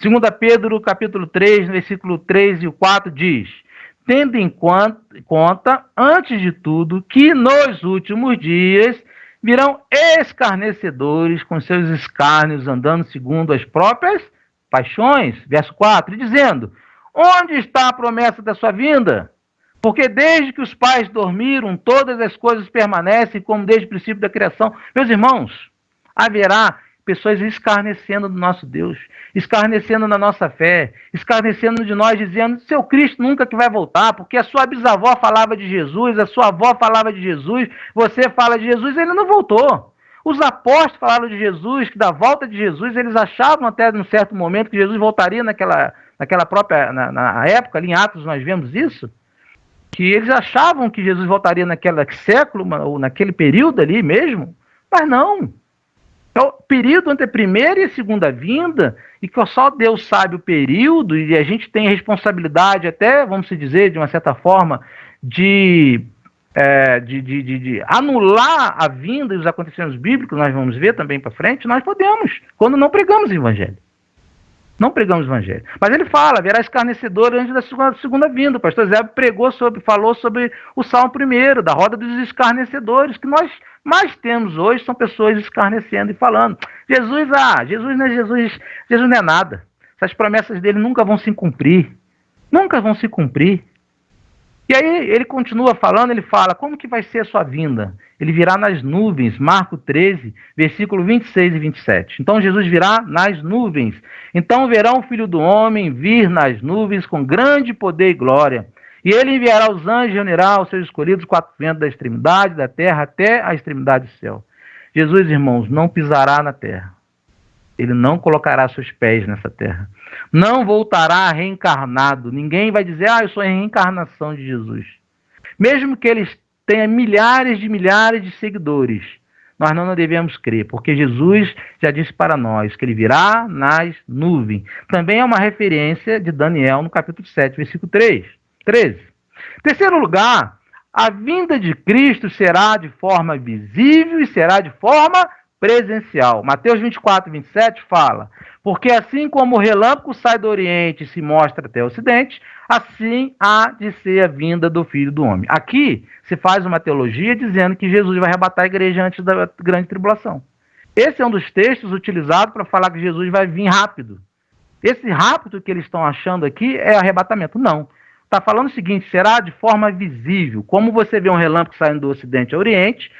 2 Pedro, capítulo 3, versículo 3 e 4 diz: tendo em conta, antes de tudo, que nos últimos dias virão escarnecedores com seus escárnios, andando segundo as próprias paixões. Verso 4, dizendo: onde está a promessa da sua vinda? Porque desde que os pais dormiram, todas as coisas permanecem como desde o princípio da criação. Meus irmãos, haverá pessoas escarnecendo do nosso Deus, escarnecendo na nossa fé, escarnecendo de nós, dizendo: seu Cristo nunca que vai voltar, porque a sua bisavó falava de Jesus, a sua avó falava de Jesus, você fala de Jesus, ele não voltou. Os apóstolos falaram de Jesus, que da volta de Jesus, eles achavam até num certo momento que Jesus voltaria naquela própria na época, ali em Atos nós vemos isso, que eles achavam que Jesus voltaria naquele século, ou naquele período ali mesmo, mas não. É o período entre a primeira e a segunda vinda, e que só Deus sabe o período, e a gente tem a responsabilidade até, vamos dizer, de uma certa forma, de anular a vinda e os acontecimentos bíblicos, nós vamos ver também para frente, nós podemos, quando não pregamos o evangelho. Não pregamos o evangelho. Mas ele fala, haverá escarnecedor antes da segunda vinda. O pastor Zé falou sobre o Salmo 1, da roda dos escarnecedores, que nós mais temos hoje, são pessoas escarnecendo e falando: Jesus não é Jesus, Jesus não é nada. Essas promessas dele nunca vão se cumprir. Nunca vão se cumprir. E aí ele continua falando, ele fala: como que vai ser a sua vinda? Ele virá nas nuvens, Marcos 13, versículo 26 e 27. Então Jesus virá nas nuvens. Então verão o Filho do Homem vir nas nuvens com grande poder e glória. E ele enviará os anjos e reunirá os seus escolhidos quatro ventos da extremidade da terra até a extremidade do céu. Jesus, irmãos, não pisará na terra. Ele não colocará seus pés nessa terra. Não voltará reencarnado. Ninguém vai dizer: eu sou a reencarnação de Jesus. Mesmo que ele tenha milhares de seguidores, nós não devemos crer, porque Jesus já disse para nós que ele virá nas nuvens. Também é uma referência de Daniel no capítulo 7, versículo 13. Terceiro lugar, a vinda de Cristo será de forma visível e será de forma presencial. Mateus 24, 27 fala: porque assim como o relâmpago sai do Oriente e se mostra até o Ocidente, assim há de ser a vinda do Filho do Homem. Aqui se faz uma teologia dizendo que Jesus vai arrebatar a igreja antes da grande tribulação. Esse é um dos textos utilizados para falar que Jesus vai vir rápido. Esse rápido que eles estão achando aqui é arrebatamento. Não. Está falando o seguinte: será de forma visível. Como você vê um relâmpago saindo do Ocidente ao Oriente,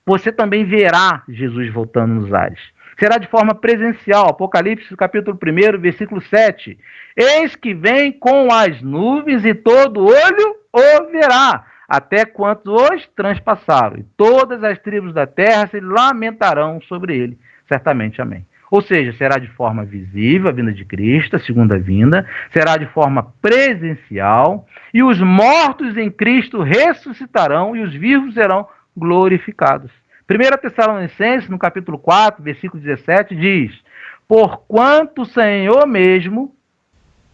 você também verá Jesus voltando nos ares. Será de forma presencial. Apocalipse, capítulo 1, versículo 7. Eis que vem com as nuvens e todo olho o verá, até quantos os transpassaram. E todas as tribos da terra se lamentarão sobre ele. Certamente, amém. Ou seja, será de forma visível a vinda de Cristo, a segunda vinda. Será de forma presencial. E os mortos em Cristo ressuscitarão e os vivos serão glorificados. 1 Tessalonicenses, no capítulo 4, versículo 17, diz: porquanto o Senhor mesmo,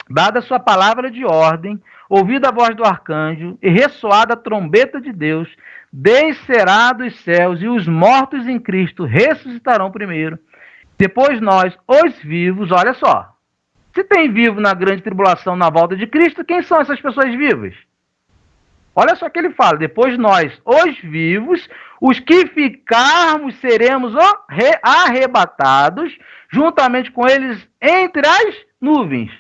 dada a sua palavra de ordem, ouvida a voz do arcanjo e ressoada a trombeta de Deus, descerá dos céus e os mortos em Cristo ressuscitarão primeiro. Depois nós, os vivos, olha só, se tem vivo na grande tribulação na volta de Cristo, quem são essas pessoas vivas? Olha só o que ele fala: depois nós, os vivos, os que ficarmos, seremos arrebatados, juntamente com eles entre as nuvens.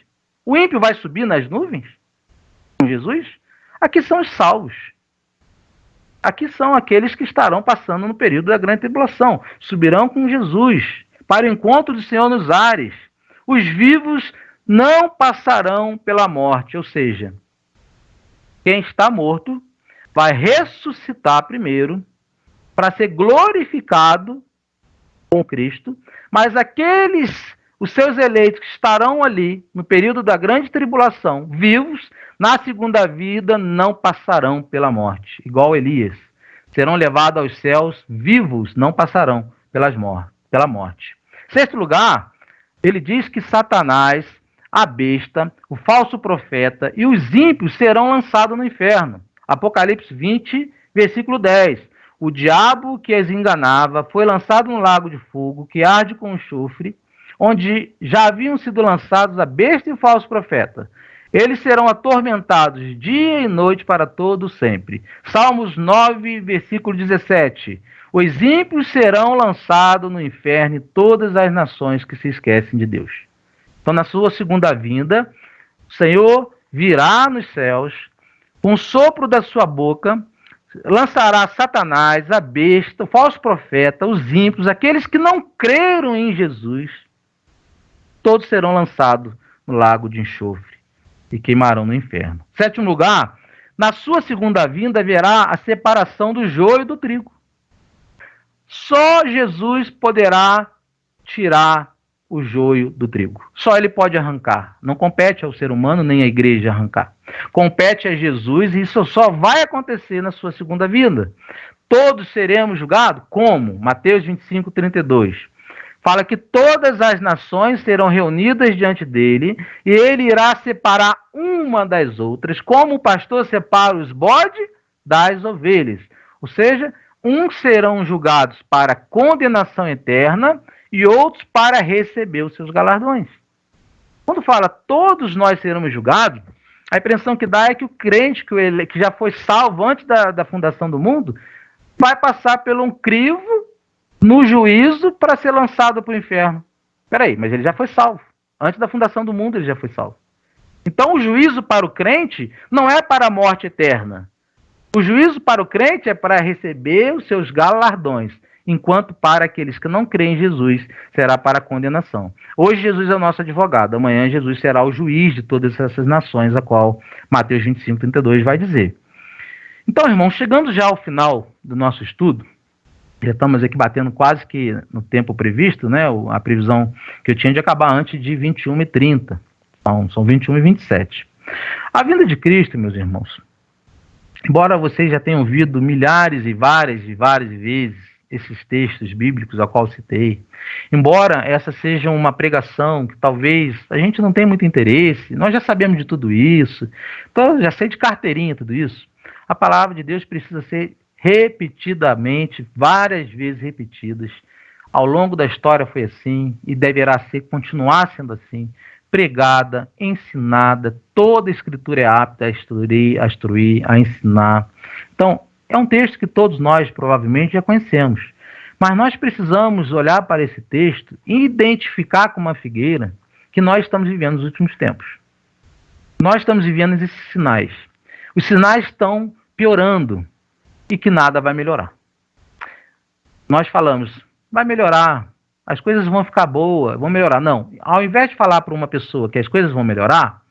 O ímpio vai subir nas nuvens com Jesus? Aqui são os salvos. Aqui são aqueles que estarão passando no período da grande tribulação. Subirão com Jesus para o encontro do Senhor nos ares. Os vivos não passarão pela morte, ou seja, quem está morto vai ressuscitar primeiro para ser glorificado com Cristo, mas aqueles os seus eleitos que estarão ali no período da grande tribulação, vivos, na segunda vida não passarão pela morte, igual Elias. Serão levados aos céus vivos, não passarão pela morte. Sexto lugar, ele diz que Satanás, a besta, o falso profeta e os ímpios serão lançados no inferno. Apocalipse 20, versículo 10. O diabo que as enganava foi lançado no lago de fogo, que arde com enxofre, onde já haviam sido lançados a besta e o falso profeta. Eles serão atormentados dia e noite para todo sempre. Salmos 9, versículo 17. Os ímpios serão lançados no inferno e todas as nações que se esquecem de Deus. Então, na sua segunda vinda, o Senhor virá nos céus, com o sopro da sua boca, lançará Satanás, a besta, o falso profeta, os ímpios, aqueles que não creram em Jesus, todos serão lançados no lago de enxofre e queimarão no inferno. Sétimo lugar, na sua segunda vinda haverá a separação do joio do trigo. Só Jesus poderá tirar o joio do trigo. Só ele pode arrancar. Não compete ao ser humano nem à igreja arrancar. Compete a Jesus e isso só vai acontecer na sua segunda vinda. Todos seremos julgados? Como? Mateus 25, 32. Fala que todas as nações serão reunidas diante dele e ele irá separar uma das outras, como o pastor separa os bodes das ovelhas. Ou seja, uns serão julgados para condenação eterna e outros para receber os seus galardões. Quando fala todos nós seremos julgados, a impressão que dá é que o crente que já foi salvo antes da fundação do mundo vai passar por um crivo no juízo para ser lançado para o inferno. Peraí, mas ele já foi salvo. Antes da fundação do mundo ele já foi salvo. Então o juízo para o crente não é para a morte eterna. O juízo para o crente é para receber os seus galardões, enquanto para aqueles que não creem em Jesus será para a condenação. Hoje Jesus é o nosso advogado, amanhã Jesus será o juiz de todas essas nações, a qual Mateus 25, 32 vai dizer. Então, irmãos, chegando já ao final do nosso estudo, já estamos aqui batendo quase que no tempo previsto, né? A previsão que eu tinha de acabar antes de 21h30. Então, são 21h27. A vinda de Cristo, meus irmãos, embora vocês já tenham ouvido milhares e várias vezes esses textos bíblicos a qual citei, embora essa seja uma pregação que talvez a gente não tenha muito interesse, nós já sabemos de tudo isso, então eu já sei de carteirinha tudo isso, a palavra de Deus precisa ser repetidamente, várias vezes repetidas. Ao longo da história foi assim e deverá continuar sendo assim, pregada, ensinada, toda a escritura é apta a instruir, a ensinar. Então, é um texto que todos nós provavelmente já conhecemos, mas nós precisamos olhar para esse texto e identificar como uma figueira que nós estamos vivendo nos últimos tempos. Nós estamos vivendo esses sinais. Os sinais estão piorando e que nada vai melhorar. Nós falamos, vai melhorar, as coisas vão ficar boas, vão melhorar. Não, ao invés de falar para uma pessoa que as coisas vão melhorar,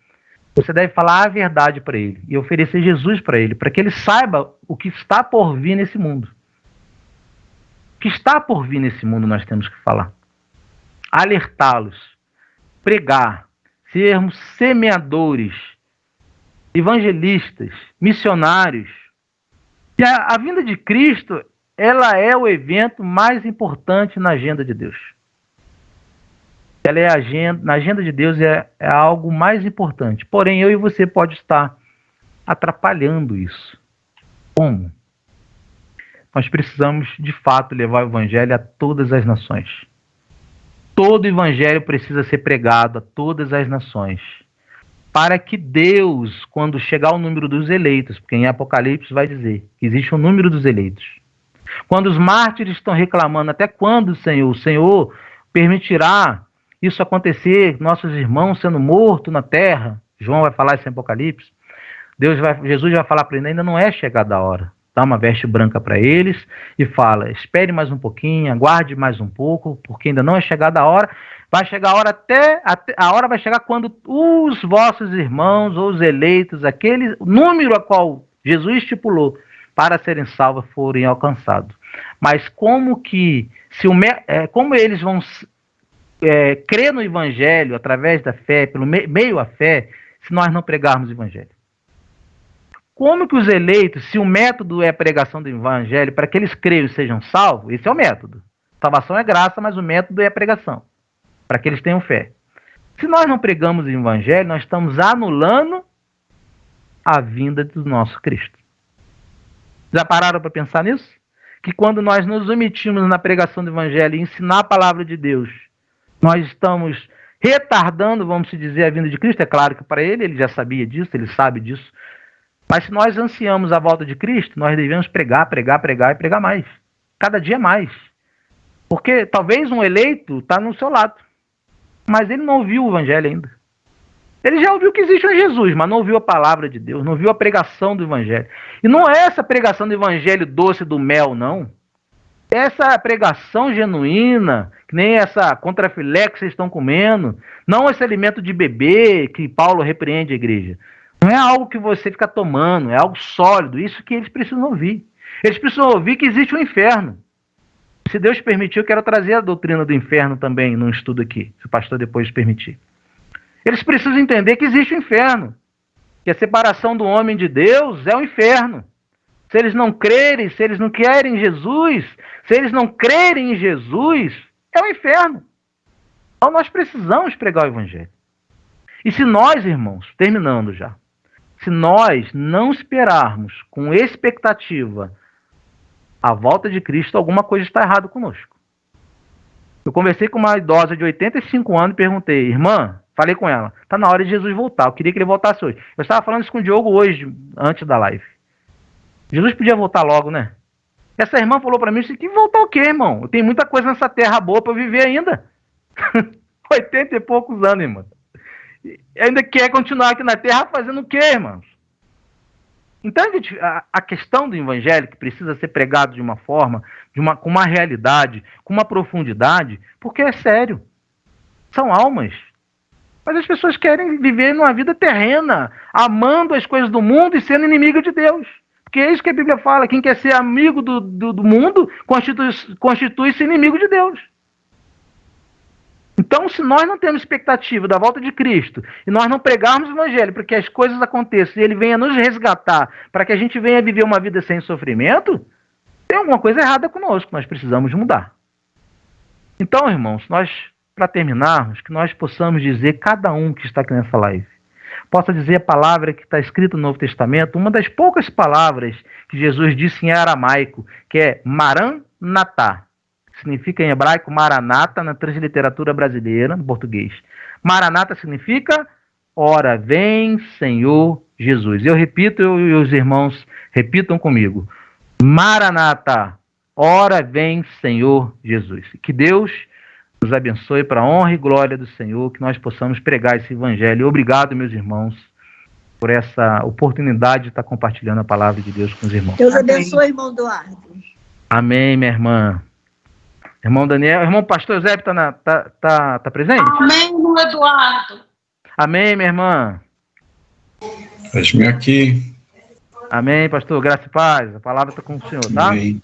você deve falar a verdade para ele e oferecer Jesus para ele, para que ele saiba o que está por vir nesse mundo. O que está por vir nesse mundo nós temos que falar. Alertá-los, pregar, sermos semeadores, evangelistas, missionários. E a vinda de Cristo, ela é o evento mais importante na agenda de Deus. Ela é na agenda de Deus é algo mais importante. Porém, eu e você pode estar atrapalhando isso. Como? Nós precisamos, de fato, levar o evangelho a todas as nações. Todo o evangelho precisa ser pregado a todas as nações. Para que Deus, quando chegar o número dos eleitos, porque em Apocalipse vai dizer que existe um número dos eleitos. Quando os mártires estão reclamando, até quando, Senhor? O Senhor permitirá isso acontecer, nossos irmãos sendo mortos na terra. João vai falar isso em Apocalipse. Jesus vai falar para ele, ainda não é chegada a hora. Dá uma veste branca para eles e fala, espere mais um pouquinho, aguarde mais um pouco, porque ainda não é chegada a hora. Vai chegar a hora a hora vai chegar quando os vossos irmãos ou os eleitos, aquele número a qual Jesus estipulou para serem salvos, forem alcançados. Mas como eles vão crer no evangelho através da fé, pelo meio à fé, se nós não pregarmos o evangelho? Como que os eleitos, se o método é a pregação do evangelho, para que eles creiam e sejam salvos, esse é o método. Salvação é graça, mas o método é a pregação, para que eles tenham fé. Se nós não pregamos o evangelho, nós estamos anulando a vinda do nosso Cristo. Já pararam para pensar nisso? Que quando nós nos omitimos na pregação do evangelho e ensinar a palavra de Deus, nós estamos retardando, vamos dizer, a vinda de Cristo. É claro que para ele já sabia disso, ele sabe disso. Mas se nós ansiamos a volta de Cristo, nós devemos pregar e pregar mais. Cada dia mais. Porque talvez um eleito está no seu lado, mas ele não ouviu o evangelho ainda. Ele já ouviu que existe um Jesus, mas não ouviu a palavra de Deus, não ouviu a pregação do evangelho. E não é essa pregação do evangelho doce do mel, não. É essa pregação genuína, que nem essa contrafilé que vocês estão comendo, não esse alimento de bebê que Paulo repreende a igreja. Não é algo que você fica tomando, é algo sólido, isso que eles precisam ouvir. Eles precisam ouvir que existe um inferno. Se Deus permitir, eu quero trazer a doutrina do inferno também num estudo aqui, se o pastor depois permitir. Eles precisam entender que existe um inferno, que a separação do homem de Deus é o inferno. Se eles não crerem, se eles não querem Jesus, se eles não crerem em Jesus, é o inferno. Então nós precisamos pregar o evangelho. E se nós, irmãos, terminando já, se nós não esperarmos com expectativa a volta de Cristo, alguma coisa está errada conosco. Eu conversei com uma idosa de 85 anos e perguntei, irmã, falei com ela, está na hora de Jesus voltar, eu queria que ele voltasse hoje. Eu estava falando isso com o Diogo hoje, antes da live. Jesus podia voltar logo, né? Essa irmã falou para mim, que voltar o quê, irmão? Eu tenho muita coisa nessa terra boa para eu viver ainda. 80 e poucos anos, irmão. E ainda quer continuar aqui na terra fazendo o quê, irmãos? Então, a questão do evangelho, que precisa ser pregado de uma forma, com uma realidade, com uma profundidade, porque é sério. São almas. Mas as pessoas querem viver numa vida terrena, amando as coisas do mundo e sendo inimigo de Deus. Porque é isso que a Bíblia fala, quem quer ser amigo do mundo, constitui-se inimigo de Deus. Então, se nós não temos expectativa da volta de Cristo, e nós não pregarmos o evangelho para que as coisas aconteçam e ele venha nos resgatar, para que a gente venha viver uma vida sem sofrimento, tem alguma coisa errada conosco, nós precisamos mudar. Então, irmãos, para terminarmos, que nós possamos dizer, cada um que está aqui nessa live, possa dizer a palavra que está escrita no Novo Testamento, uma das poucas palavras que Jesus disse em aramaico, que é Maranatá. Significa em hebraico Maranata, na transliteratura brasileira, no português. Maranata significa, ora vem, Senhor Jesus. Eu repito, e os irmãos repitam comigo. Maranata, ora vem, Senhor Jesus. Que Deus nos abençoe para a honra e glória do Senhor, que nós possamos pregar esse evangelho. Obrigado, meus irmãos, por essa oportunidade de estar compartilhando a palavra de Deus com os irmãos. Deus abençoe, irmão Eduardo. Amém, minha irmã. Irmão Daniel, irmão pastor Eusébio tá presente? Amém, irmão Eduardo. Amém, minha irmã. Deixe-me aqui. Amém, pastor. Graça e paz. A palavra está com o senhor, tá? Amém.